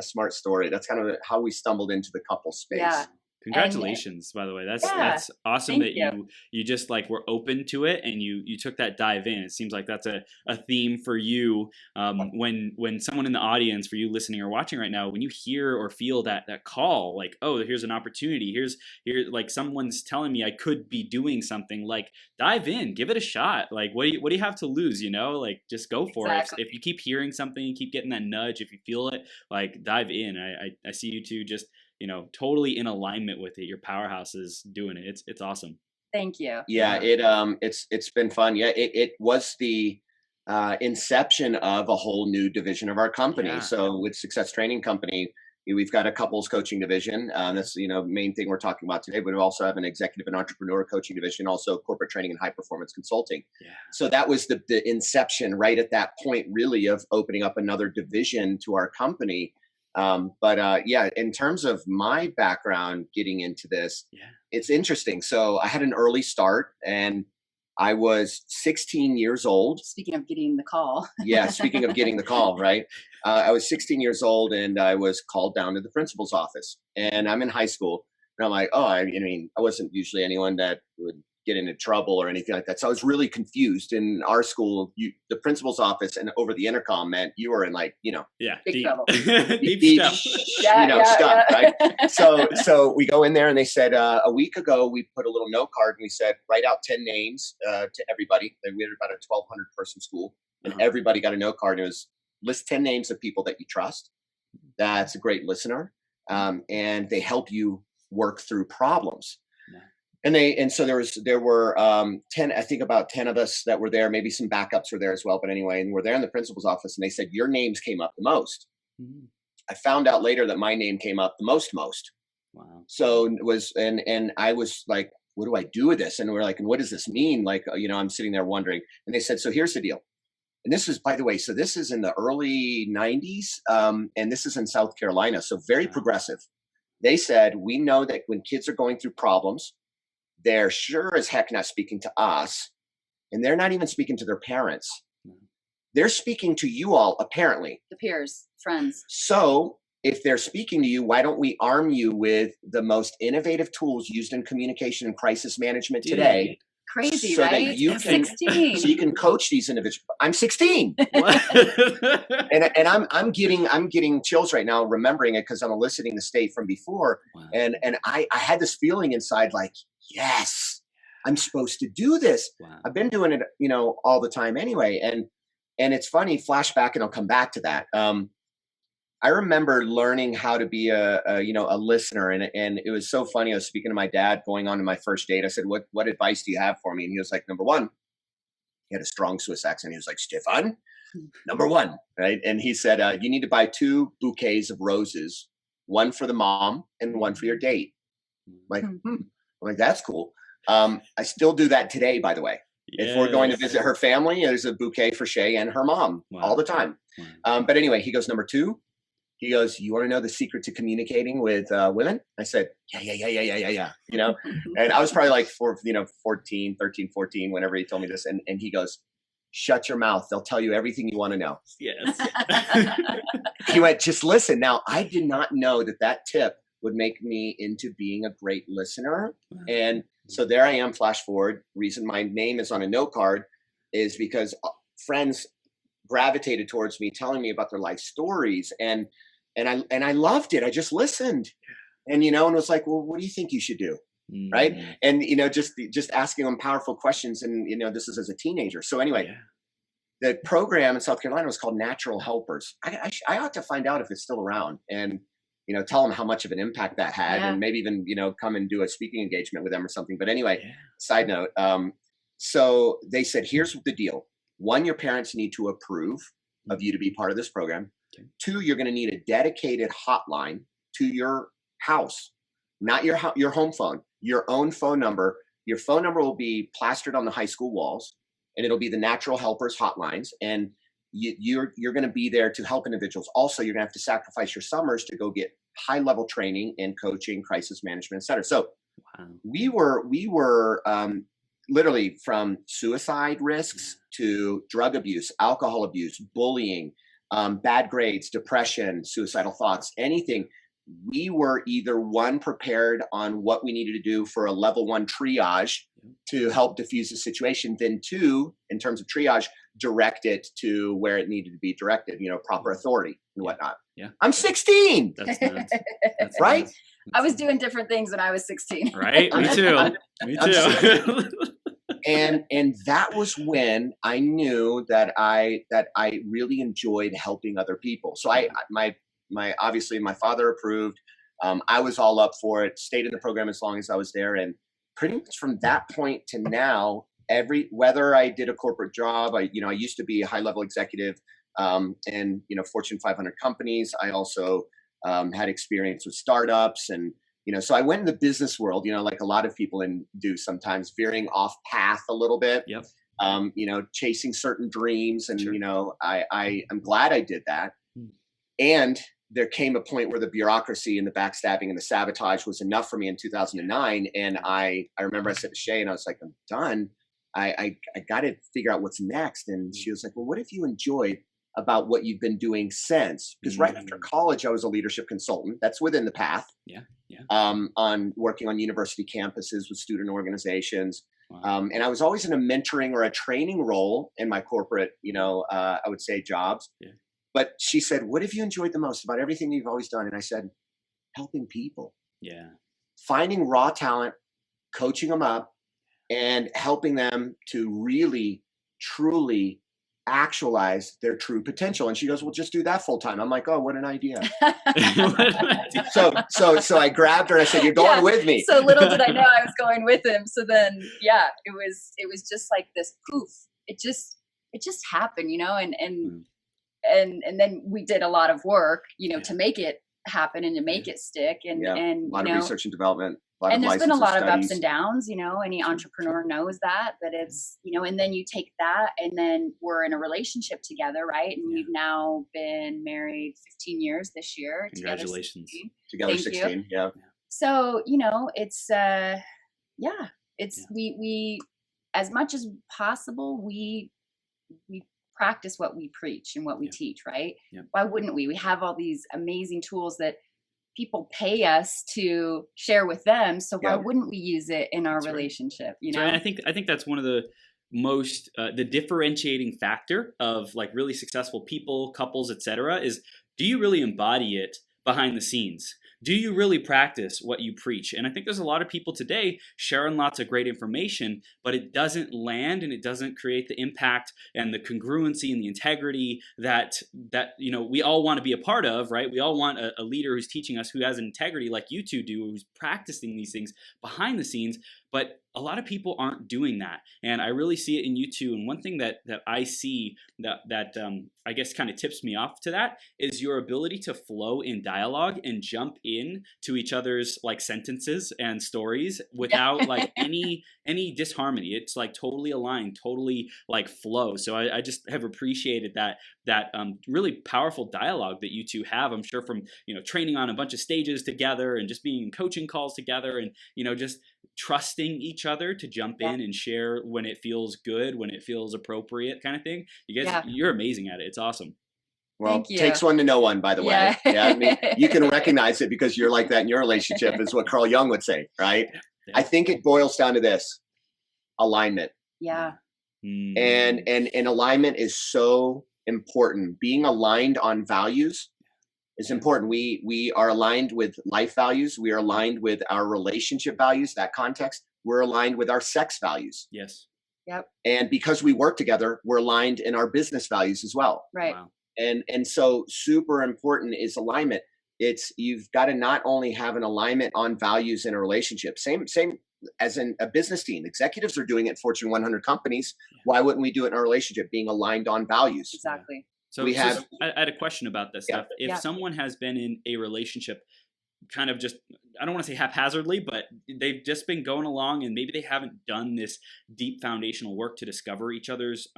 smart story. That's kind of how we stumbled into the couple space.
Yeah.
Congratulations, by the way. That's awesome
Thank
that you just like were open to it, and you took that dive in. It seems like that's a theme for you. When someone in the audience, for you listening or watching right now, when you hear or feel that call, like, oh, here's an opportunity, here like someone's telling me I could be doing something, like, dive in, give it a shot. Like, what do you have to lose? You know, like, just go for it. If you keep hearing something, you keep getting that nudge, if you feel it, like, dive in. I see you two just, you know, totally in alignment with it. Your powerhouse is doing it. It's awesome.
Thank you.
Yeah, it's been fun. Yeah, it was the inception of a whole new division of our company.
Yeah.
So with Success Training Company, we've got a couples coaching division. That's, you know, main thing we're talking about today. But we also have an executive and entrepreneur coaching division, also corporate training and high performance consulting.
Yeah.
So that was the inception right at that point, really, of opening up another division to our company. In terms of my background getting into this, it's interesting. So I had an early start, and I was 16 years old.
Speaking of getting the call.
Yeah, speaking of getting the call, right? I was 16 years old, and I was called down to the principal's office, and I'm in high school. And I'm like, I wasn't usually anyone that would get into trouble or anything like that. So I was really confused. In our school, the principal's office and over the intercom meant you were in like,
Big trouble.
deep stuff.
Stuff, right? So we go in there and they said, a week ago, we put a little note card and we said, write out 10 names to everybody. We had about a 1,200 person school and everybody got a note card. And it was list 10 names of people that you trust. That's a great listener. And they help you work through problems. And so there were 10, I think about 10 of us that were there. Maybe some backups were there as well. But anyway, and we're there in the principal's office and they said, your names came up the most. Mm-hmm. I found out later that my name came up the most. Wow. So it was, and I was like, what do I do with this? And we're like, and what does this mean? Like, I'm sitting there wondering. And they said, so here's the deal. And this is, by the way, so this is in the early 90s. And this is in South Carolina. So very progressive. They said, we know that when kids are going through problems, they're sure as heck not speaking to us. And they're not even speaking to their parents. They're speaking to you all, apparently.
The peers, friends.
So if they're speaking to you, why don't we arm you with the most innovative tools used in communication and crisis management today?
Crazy,
so
right?
That you can,
16.
So you can coach these individuals. I'm 16. and I'm getting chills right now remembering it because I'm eliciting the state from before. Wow. And I had this feeling inside like, yes, I'm supposed to do this. Wow. I've been doing it, all the time anyway. And it's funny, flashback, and I'll come back to that. I remember learning how to be a listener, and it was so funny. I was speaking to my dad going on to my first date. I said, "What advice do you have for me?" And he was like, "Number one," he had a strong Swiss accent. He was like, "Stefan, number one, right?" And he said, "You need to buy 2 bouquets of roses, one for the mom and one for your date." I'm like, that's cool. I still do that today, by the way. Yes. If we're going to visit her family, there's a bouquet for Shay and her mom all the time. Wow. But anyway, he goes, number 2. He goes, you want to know the secret to communicating with women? I said, yeah. And I was probably like 13, 14, whenever he told me this. And he goes, shut your mouth. They'll tell you everything you want to know.
Yes.
He went, just listen. Now, I did not know that tip would make me into being a great listener. And so there I am, flash forward. Reason my name is on a note card is because friends gravitated towards me, telling me about their life stories. And I loved it. I just listened and, and was like, well, what do you think you should do? Right. And, just asking them powerful questions. And, this is as a teenager. So anyway, the program in South Carolina was called Natural Helpers. I ought to find out if it's still around and, tell them how much of an impact that had and maybe even, come and do a speaking engagement with them or something. But anyway, side note. So they said, here's the deal. 1, your parents need to approve of you to be part of this program. Okay. 2, you're going to need a dedicated hotline to your house, not your home phone, your own phone number. Your phone number will be plastered on the high school walls, and it'll be the Natural Helpers hotlines. And you're going to be there to help individuals. Also, you're going to have to sacrifice your summers to go get high-level training in coaching, crisis management, et cetera. So we were literally from suicide risks to drug abuse, alcohol abuse, bullying, bad grades, depression, suicidal thoughts, anything. We were either 1, prepared on what we needed to do for a level 1 triage to help diffuse the situation. Then 2, in terms of triage, direct it to where it needed to be directed, proper authority and whatnot. Yeah. I'm 16.
That's nuts. That's
right.
Nuts.
I was doing different things when I was 16.
Right. Me too. Me too.
And that was when I knew that I really enjoyed helping other people. So my obviously my father approved. I was all up for it, stayed in the program as long as I was there. And pretty much from that point to now, whether I did a corporate job, I used to be a high level executive in Fortune 500 companies. I also had experience with startups and so I went in the business world, like a lot of people do sometimes, veering off path a little bit. Yep. Chasing certain dreams, and sure. I'm glad I did that. And there came a point where the bureaucracy and the backstabbing and the sabotage was enough for me in 2009. And I remember I said to Shay, and I was like, I'm done. I got to figure out what's next. And she was like, well, what if you enjoyed about what you've been doing since? Because right after college, I was a leadership consultant. That's within the path. Yeah. On working on university campuses with student organizations.
Wow.
And I was always in a mentoring or a training role in my corporate, I would say jobs.
Yeah.
But she said, what have you enjoyed the most about everything you've always done? And I said, helping people,
Yeah.
finding raw talent, coaching them up, and helping them to really, truly actualize their true potential. And she goes, well, just do that full time. I'm like, oh, what an idea. So I grabbed her and I said, you're going with me.
So little did I know I was going with him. So then, yeah, it was just like this poof. It just happened, and then we did a lot of work, to make it happen and to make it stick. And
a lot of research and development.
And there's been a lot of
studies.
ups and downs, any entrepreneur knows that it's, and then you take that and then we're in a relationship together, right? And we've now been married 15 years this year.
Congratulations.
Together
Thank
16,
you.
yeah.
So, it's, it's, we, as much as possible, we practice what we preach and what we teach, right?
Yeah.
Why wouldn't we? We have all these amazing tools that people pay us to share with them. So why wouldn't we use it in our relationship?
So I think that's one of the most the differentiating factor of like really successful people, couples, etc. is, do you really embody it behind the scenes? Do you really practice what you preach? And I think there's a lot of people today sharing lots of great information, but it doesn't land and it doesn't create the impact and the congruency and the integrity that we all want to be a part of, right? We all want a leader who's teaching us, who has integrity like you two do, who's practicing these things behind the scenes. But a lot of people aren't doing that, and I really see it in you two. And one thing that I see that I guess kind of tips me off to that is your ability to flow in dialogue and jump in to each other's like sentences and stories without like any disharmony. It's like totally aligned, totally like flow. So I just have appreciated that really powerful dialogue that you two have. I'm sure from training on a bunch of stages together and just being in coaching calls together and just trusting each other to jump in and share when it feels good, when it feels appropriate, kind of thing. You guys, you're amazing at it. It's awesome.
Well, it takes one to know one, by the way. Yeah, I mean, you can recognize it because you're like that in your relationship, is what Carl Jung would say, right? Yeah. I think it boils down to this: alignment.
Yeah.
And alignment is so important. Being aligned on values is important. We are aligned with life values. We are aligned with our relationship values, that context. We're aligned with our sex values.
Yes.
Yep.
And because we work together, we're aligned in our business values as well.
Right.
Wow.
And so super important is alignment. You've got to not only have an alignment on values in a relationship, same as in a business team. Executives are doing it in Fortune 100 companies. Why wouldn't we do it in our relationship, being aligned on values?
Exactly.
So I had a question about this stuff. If someone has been in a relationship kind of just, I don't want to say haphazardly, but they've just been going along and maybe they haven't done this deep foundational work to discover each other's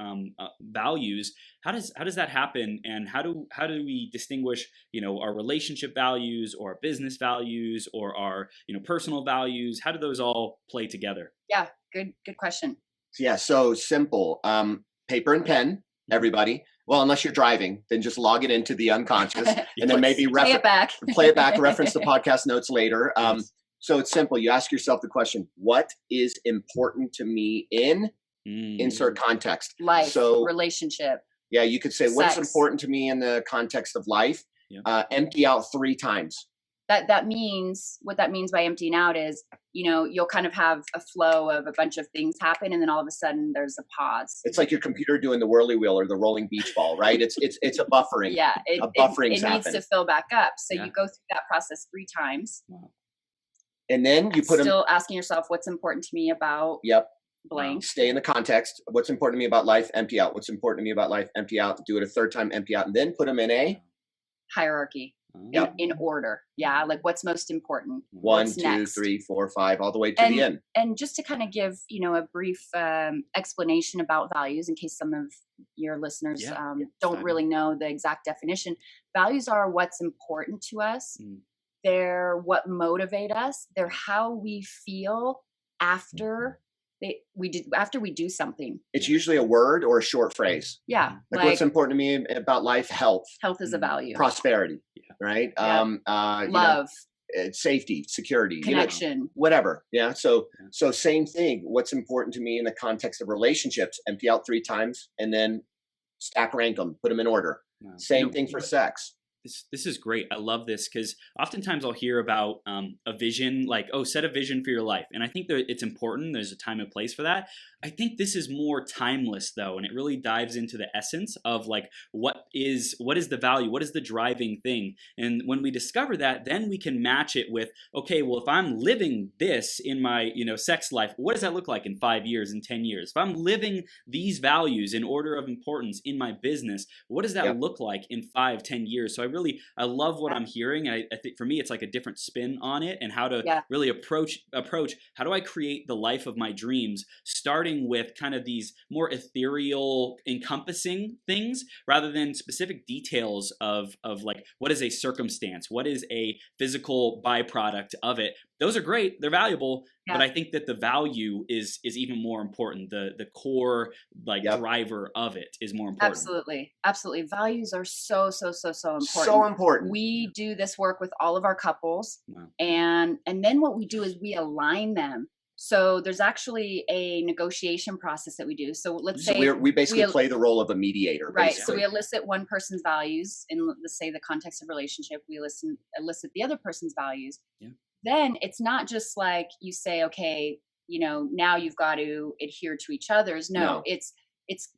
values. How does that happen? And how do we distinguish, our relationship values or our business values or our, personal values? How do those all play together?
Yeah. Good question.
Yeah. So simple. Paper and pen, everybody. Well, unless you're driving, then just log it into the unconscious and then maybe
play it back,
reference the podcast notes later. So it's simple. You ask yourself the question, what is important to me in insert context?
Life, relationship.
Yeah, you could say, what's important to me in the context of life? Yeah. Empty out 3 times.
That means, what that means by emptying out is, you'll kind of have a flow of a bunch of things happen, and then all of a sudden there's a pause.
It's like your computer doing the whirly wheel or the rolling beach ball, right? It's a buffering.
Yeah,
it
needs to fill back up. So you go through that process 3 times.
Wow. And then you put
still asking yourself, what's important to me about blank.
Stay in the context. What's important to me about life? Empty out. What's important to me about life? Empty out. Do it a 3rd time. Empty out, and then put them in a
hierarchy. In order. Yeah. Like what's most important.
1, 2, 3, 4, 5, all the way to the end.
And just to kind of give, a brief explanation about values in case some of your listeners don't really know the exact definition. Values are what's important to us. They're what motivate us. They're how we feel after we do something.
It's usually a word or a short phrase.
Yeah.
Like what's important to me about life? Health.
Health is a value.
Prosperity. Right.
Love.
safety, security,
connection,
whatever. Yeah. So same thing. What's important to me in the context of relationships? Empty out 3 times and then stack rank them, put them in order.
Wow.
Same thing for sex.
This is great. I love this because oftentimes I'll hear about a vision, like, oh, set a vision for your life. And I think that it's important. There's a time and place for that. I think this is more timeless though, and it really dives into the essence of like what is the value, what is the driving thing. And when we discover that, then we can match it with, okay, well, if I'm living this in my sex life, what does that look like in 5 years, in 10 years? If I'm living these values in order of importance in my business, what does that look like in 5, 10 years? So I love what I'm hearing. I think for me, it's like a different spin on it, and how to really approach how do I create the life of my dreams, starting with kind of these more ethereal, encompassing things rather than specific details of like what is a circumstance, what is a physical byproduct of it. Those are great, they're valuable, but I think that the value is even more important. The core driver of it is more important.
Absolutely. Values are so important.
So important.
We do this work with all of our couples, and then what we do is we align them. So there's actually a negotiation process that we do. So let's say
we basically play the role of a mediator.
Right.
Basically.
So we elicit one person's values in, let's say, the context of relationship. We elicit the other person's values. Yeah. Then it's not just like you say, okay, now you've got to adhere to each other's. No. It's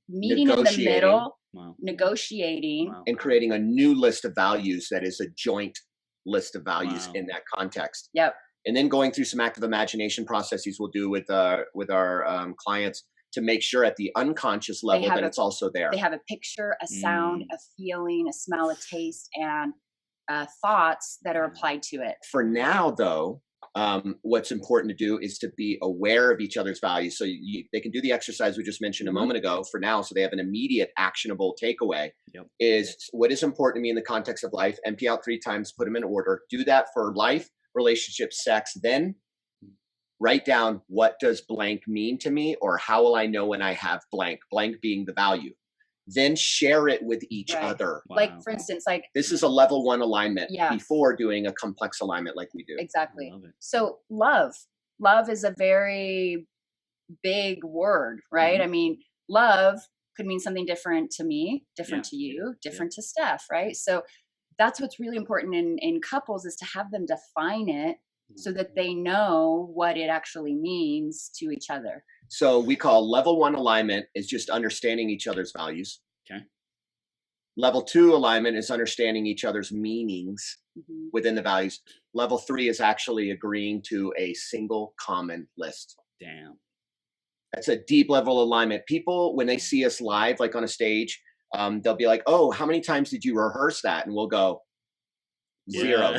meeting in the middle, negotiating,
and creating a new list of values that is a joint list of values in that context.
Yep.
And then going through some active imagination processes we'll do with our clients to make sure at the unconscious level that it's also there.
They have a picture, a sound, a feeling, a smell, a taste, and thoughts that are applied to it.
For now, though, what's important to do is to be aware of each other's values. So they can do the exercise we just mentioned a moment ago for now. So they have an immediate actionable takeaway is what is important to me in the context of life. Empty out 3 times, put them in order. Do that for life, relationship, sex. Then write down, what does blank mean to me? Or how will I know when I have blank being the value? Then share it with each other.
Like, for instance,
this is a level 1 alignment before doing a complex alignment like we do.
Exactly. So love is a very big word, right? I mean, love could mean something different to me, different to you, different to Steph, right? So that's what's really important in couples, is to have them define it so that they know what it actually means to each other.
So we call level 1 alignment is just understanding each other's values.
Okay.
Level 2 alignment is understanding each other's meanings within the values. Level 3 is actually agreeing to a single common list.
Damn.
That's a deep level alignment. People, when they see us live, like on a stage, they'll be like, oh, how many times did you rehearse that? And we'll go, 0.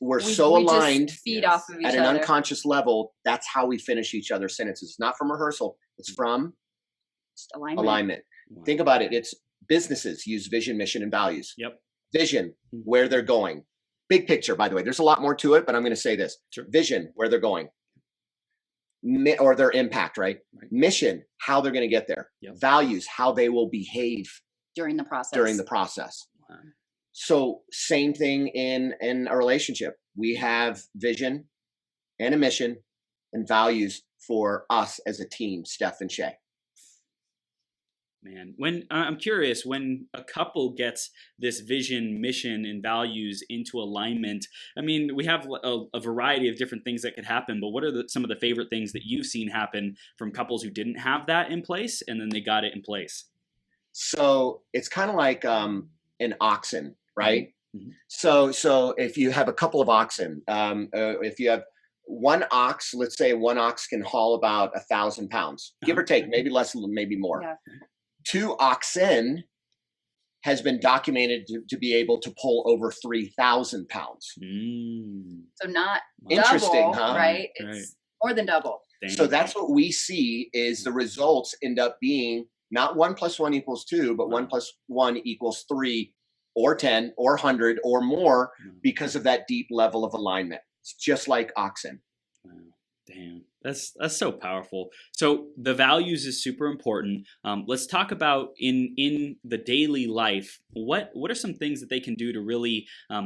We're so aligned
just feed off of each
at an
other.
Unconscious level. That's how we finish each other's sentences. It's not from rehearsal. It's from
just alignment.
Wow.
Think about it. It's businesses use vision, mission, and values.
Yep.
Vision, where they're going. Big picture, by the way. There's a lot more to it, but I'm going to say this.
Sure.
Vision, where they're going. Or their impact, right? Mission, how they're going to get there.
Yep.
Values, how they will behave
during the process.
Wow.
So same thing in a relationship. We have vision and a mission and values for us as a team, Steph and Shay.
Man, when I'm curious, when a couple gets this vision, mission, and values into alignment, I mean, we have a variety of different things that could happen, but what are some of the favorite things that you've seen happen from couples who didn't have that in place and then they got it in place?
So it's kind of like an oxen, right? Mm-hmm. So if you have a couple of oxen, if you have one ox, let's say one ox can haul about 1,000 pounds, give or take, maybe less, maybe more. Yeah. 2 oxen has been documented to be able to pull over 3,000 pounds.
So not
interesting,
double, right? It's more than double.
So that's what we see is the results end up being not 1 + 1 = 2, but 1 + 1 = 3 or 10 or 100 or more because of that deep level of alignment. It's just like oxen.
Wow. Damn. That's so powerful. So the values is super important. Let's talk about in the daily life. What are some things that they can do to really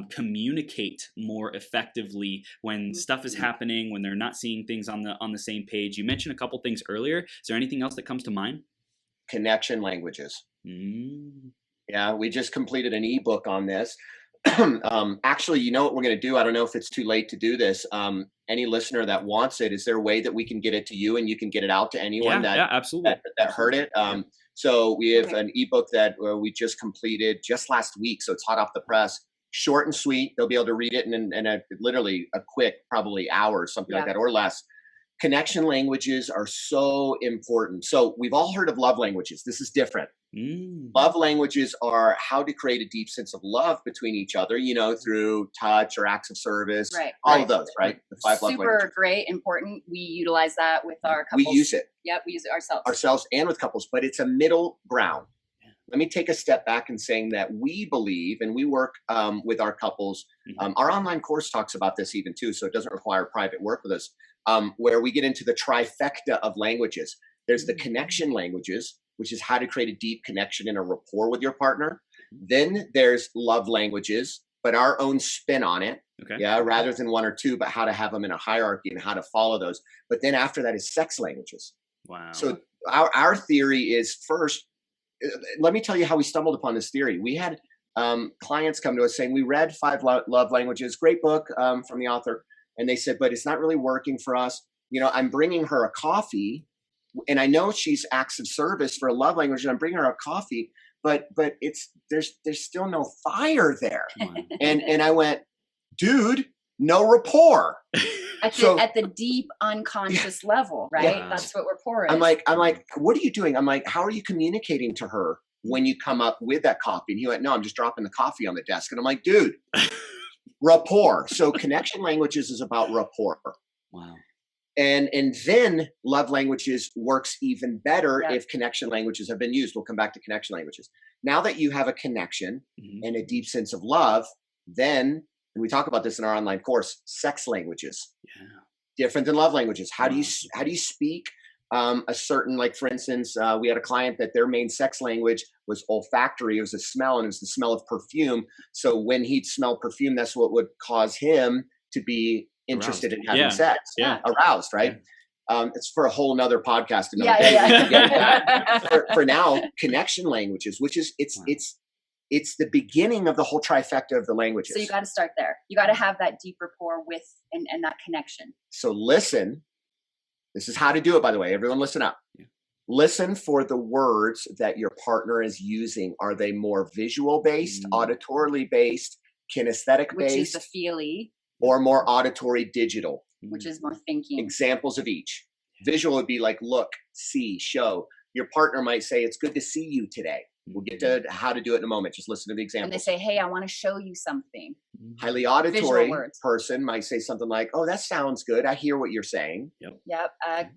communicate more effectively when stuff is happening, when they're not seeing things on the same page? You mentioned a couple things earlier. Is there anything else that comes to mind?
Connection languages.
Mm.
Yeah, we just completed an ebook on this. Actually, you know what we're going to do? I don't know if it's too late to do this. Any listener that wants it, is there a way that we can get it to you and you can get it out to anyone
Yeah, absolutely.
that heard it? So we have an ebook that we just completed just last week. So it's hot off the press, short and sweet. They'll be able to read it in literally a quick, probably hour, something like that, or less. Connection languages are so important. So we've all heard of love languages. This is different. Love languages are how to create a deep sense of love between each other, you know, through touch or acts of service, all of those, right? The 5 love languages.
Super great, important. We utilize that with our couples.
We use it.
Yep, we use it ourselves.
Ourselves and with couples, but it's a middle ground. Let me take a step back and saying that we believe, and we work with our couples. Our online course talks about this even too, so it doesn't require private work with us, where we get into the trifecta of languages. There's the connection languages, which is how to create a deep connection and a rapport with your partner. Then there's love languages, but our own spin on it. Rather than 1 or 2, but how to have them in a hierarchy and how to follow those. But then after that is sex languages.
Wow.
So our theory is, first, let me tell you how we stumbled upon this theory. We had clients come to us saying, we read 5 love languages, great book from the author. And they said, but it's not really working for us. You know, I'm bringing her a coffee and I know she's acts of service for a love language and I'm bringing her a coffee, but there's still no fire there. And I went, dude, no rapport.
At the deep unconscious level, right?
Wow.
That's what rapport is.
I'm like, what are you doing? I'm like, how are you communicating to her when you come up with that coffee? And he went, no, I'm just dropping the coffee on the desk. And I'm like, dude, rapport. So connection languages is about rapport.
Wow.
And then love languages works even better if connection languages have been used. We'll come back to connection languages. Now that you have a connection and a deep sense of love, then, and we talk about this in our online course, sex languages, different than love languages. How do you speak a certain, like for instance, we had a client that their main sex language was olfactory. It was a smell, and it was the smell of perfume. So when he'd smell perfume, that's what would cause him to be interested in having sex, aroused, right? It's for a whole nother podcast. For now, connection languages, which is it's the beginning of the whole trifecta of the languages.
So you got to start there. You got to have that deep rapport with and that connection.
So listen. This is how to do it, by the way. Everyone listen up. Listen for the words that your partner is using. Are they more visual based, auditorily based, kinesthetic based?
Which is the feely.
Or more auditory digital.
Which is more thinking.
Examples of each. Visual would be like look, see, show. Your partner might say, it's good to see you today. We'll get to how to do it in a moment. Just listen to the example.
And they say, hey, I want to show you something.
Highly auditory person might say something like, oh, that sounds good. I hear what you're saying.
Yep.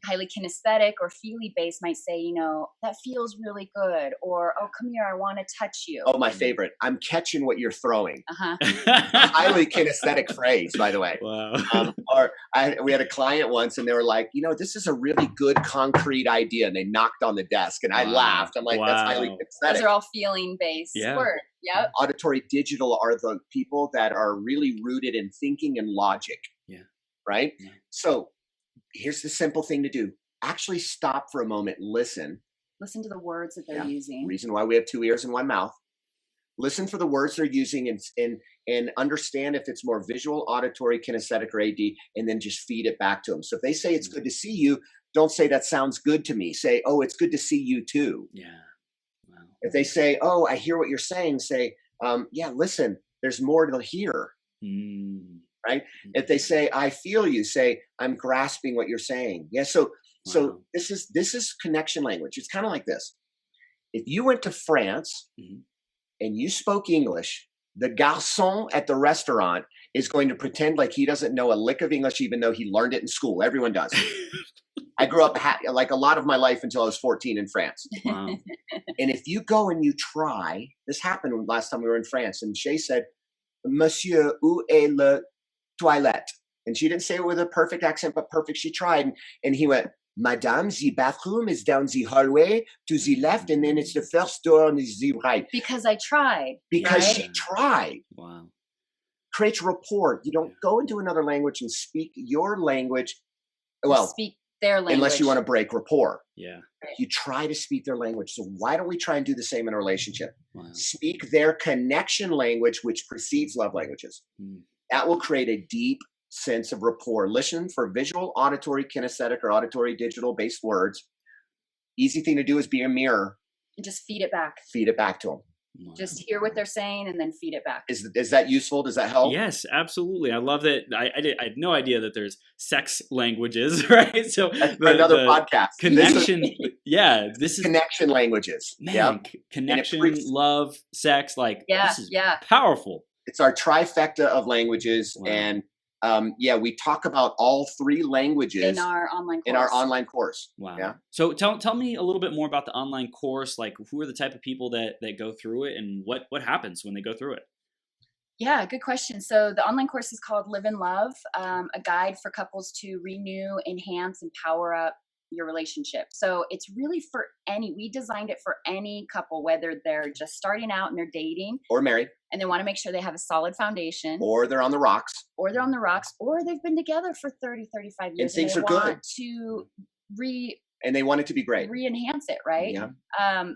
Highly kinesthetic or feely based might say, you know, that feels really good. Or, oh, come here, I want to touch you.
Oh, my favorite. I'm catching what you're throwing. Highly kinesthetic phrase, by the way.
Wow.
We had a client once and they were like, you know, this is a really good concrete idea. And they knocked on the desk and I laughed. I'm like, that's highly kinesthetic.
Those are all feeling based words. Yep.
Auditory digital are the people that are really rooted in thinking and logic. Right? So here's the simple thing to do. Actually stop for a moment. Listen.
Listen to the words that they're using.
Reason why we have 2 ears and 1 mouth. Listen for the words they're using and understand if it's more visual, auditory, kinesthetic, or AD, and then just feed it back to them. So if they say it's good to see you, don't say that sounds good to me. Say, oh, it's good to see you too. If they say, oh, I hear what you're saying, say, yeah, listen, there's more to hear. Right? If they say, I feel you, say, I'm grasping what you're saying. So this is connection language. It's kind of like this. If you went to France and you spoke English, the garçon at the restaurant is going to pretend like he doesn't know a lick of English, even though he learned it in school. Everyone does. I grew up like a lot of my life until I was 14 in France.
Wow.
And if you go and you try, this happened last time we were in France, and Shay said, Monsieur, où est le toilette? And she didn't say it with a perfect accent, but perfect. She tried. And he went, Madame, the bathroom is down the hallway to the left, and then it's the first door on the right.
Because I tried.
Because
right?
she tried.
Wow.
Creates rapport. You don't go into another language and speak your language. Well,
speak their language.
Unless you want to break rapport.
Yeah.
You try to speak their language. So why don't we try and do the same in a relationship?
Wow.
Speak their connection language, which precedes love languages. That will create a deep sense of rapport. Listen for visual, auditory, kinesthetic, or auditory digital based words. Easy thing to do is be a mirror.
And just feed it back.
Feed it back to them.
Wow.
Just hear what they're saying and then feed it back.
Is that useful? Does that help?
Yes, absolutely. I love that. I had no idea that there's sex languages, right? So
another podcast.
Connection. This is
connection languages.
Man, connection, love, sex. Like, this is powerful.
It's our trifecta of languages. Wow. And we talk about all three languages
in our online course.
Wow.
Yeah.
So tell me a little bit more about the online course. Like, who are the type of people that go through it, and what happens when they go through it?
Yeah, good question. So the online course is called Live in Love, a guide for couples to renew, enhance, and power up your relationship. So it's really we designed it for any couple, whether they're just starting out and they're dating
or married
and they want to make sure they have a solid foundation,
or they're on the rocks,
or they've been together for 30, 35 years
and things
they
are good
to
and they want it to be great,
re-enhance it, right?
Yeah.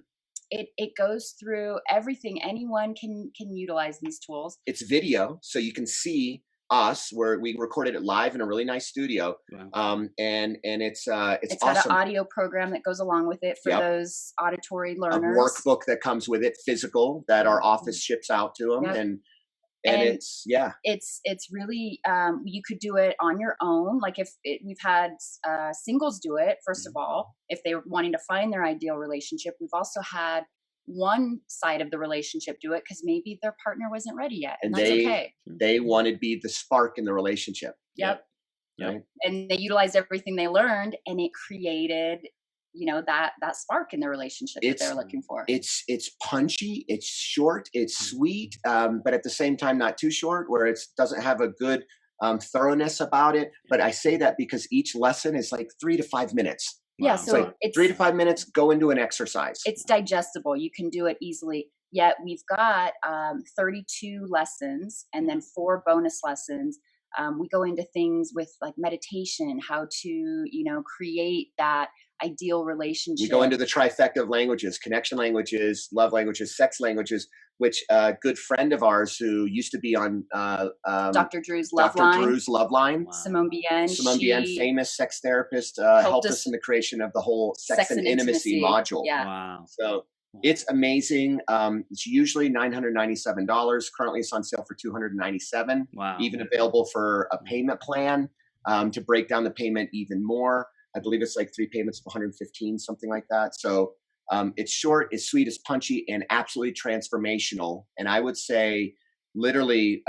It goes through everything. Anyone can utilize these tools.
It's video, so you can see us, where we recorded it live in a really nice studio. Wow. And it's awesome.
Got an audio program that goes along with it for those auditory learners.
A workbook that comes with it, physical, that our office ships out to them. And it's really you could do it on your own. Like we've had singles do it, first of all, if they were wanting to find their ideal relationship. We've also had one side of the relationship do it because maybe their partner wasn't ready yet, and that's okay. They wanted to be the spark in the relationship.
Yep. Right? And they utilized everything they learned, and it created that spark in the relationship that they're looking for.
It's punchy, it's short, it's sweet, but at the same time not too short where it doesn't have a good thoroughness about it. But I say that because each lesson is like 3 to 5 minutes.
Yeah, so
it's 3 to 5 minutes, go into an exercise.
It's digestible. You can do it easily. Yet we've got 32 lessons and then 4 bonus lessons. We go into things with like meditation, how to, create that ideal relationship.
We go into the trifecta of languages: connection languages, love languages, sex languages, which a good friend of ours who used to be on
Dr. Drew's Love Line.
Wow.
Simone Bien,
famous sex therapist, helped us in the creation of the whole sex and intimacy module.
Yeah.
Wow.
So it's amazing. It's usually $997. Currently it's on sale for $297.
Wow.
Even available for a payment plan to break down the payment even more. I believe it's like 3 payments of $115, something like that. So it's short, it's sweet, it's punchy, and absolutely transformational. And I would say literally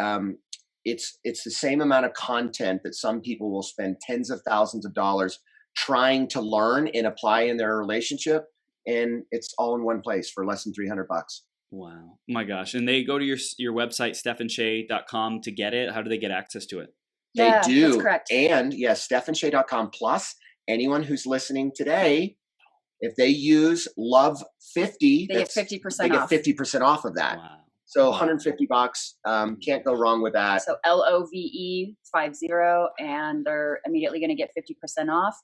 it's the same amount of content that some people will spend tens of thousands of dollars trying to learn and apply in their relationship. And it's all in one place for less than $300.
Wow. Oh my gosh. And they go to your website, stephandshay.com, to get it. How do they get access to it?
Yeah,
they do.
That's correct.
And yes, stephandshay.com. Plus, anyone who's listening today, if they use Love 50,
they get 50% off.
They get 50% off of that.
Wow.
So $150. Can't go wrong with that.
So LOVE 50, and they're immediately going to get 50% off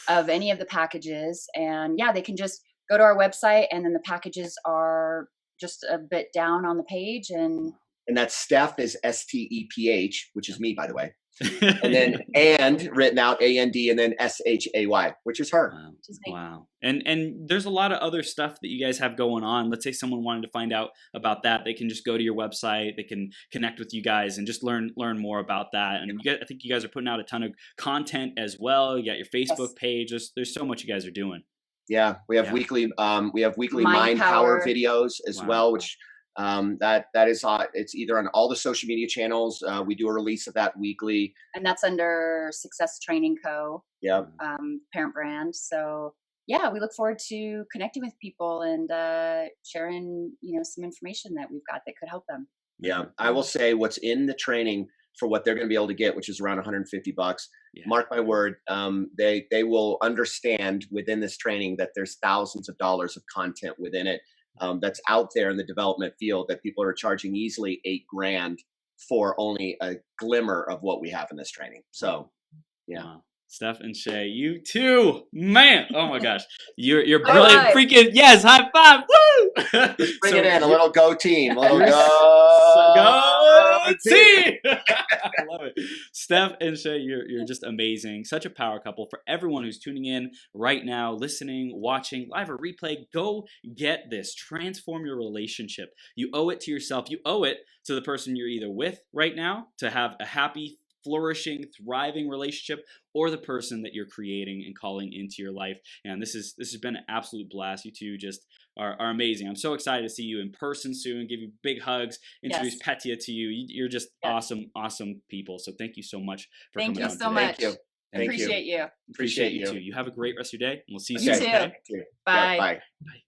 of any of the packages. And yeah, they can just go to our website, and then the packages are just a bit down on the page. And
that's Steph is STEPH, which is me, by the way. And then and written out AND, and then SHAY, which is her.
Wow. Wow. And there's a lot of other stuff that you guys have going on. Let's say someone wanted to find out about that. They can just go to your website. They can connect with you guys and just learn more about that. And I think you guys are putting out a ton of content as well. You got your Facebook page. There's so much you guys are doing.
Yeah, we have weekly mind power videos as well, which that is it's either on all the social media channels. We do a release of that weekly,
and that's under Success Training Co.
Yeah,
parent brand. So yeah, we look forward to connecting with people and sharing some information that we've got that could help them.
Yeah, I will say what's in the training for what they're going to be able to get, which is around $150.
Yeah.
Mark my word, they will understand within this training that there's thousands of dollars of content within it that's out there in the development field that people are charging easily $8,000 for only a glimmer of what we have in this training. So, yeah.
Wow. Steph and Shay, you too, man! Oh my gosh, you're brilliant!
Five.
Freaking yes, high five! Woo!
Bring it in, a little go team, a little go
team. I love it, Steph and Shay. You're just amazing. Such a power couple. For everyone who's tuning in right now, listening, watching, live or replay, go get this. Transform your relationship. You owe it to yourself. You owe it to the person you're either with right now to have a happy, flourishing, thriving relationship, or the person that you're creating and calling into your life. And this has been an absolute blast. You two just are amazing. I'm so excited to see you in person soon, give you big hugs, introduce Petya to you. You're just awesome people. So thank you so much for coming on.
Thank you so much.
Thank you.
Appreciate you.
Appreciate you
too. You have a great rest of your day, and we'll see you
You
soon.
too.
Okay?
Bye.
Bye.
Bye.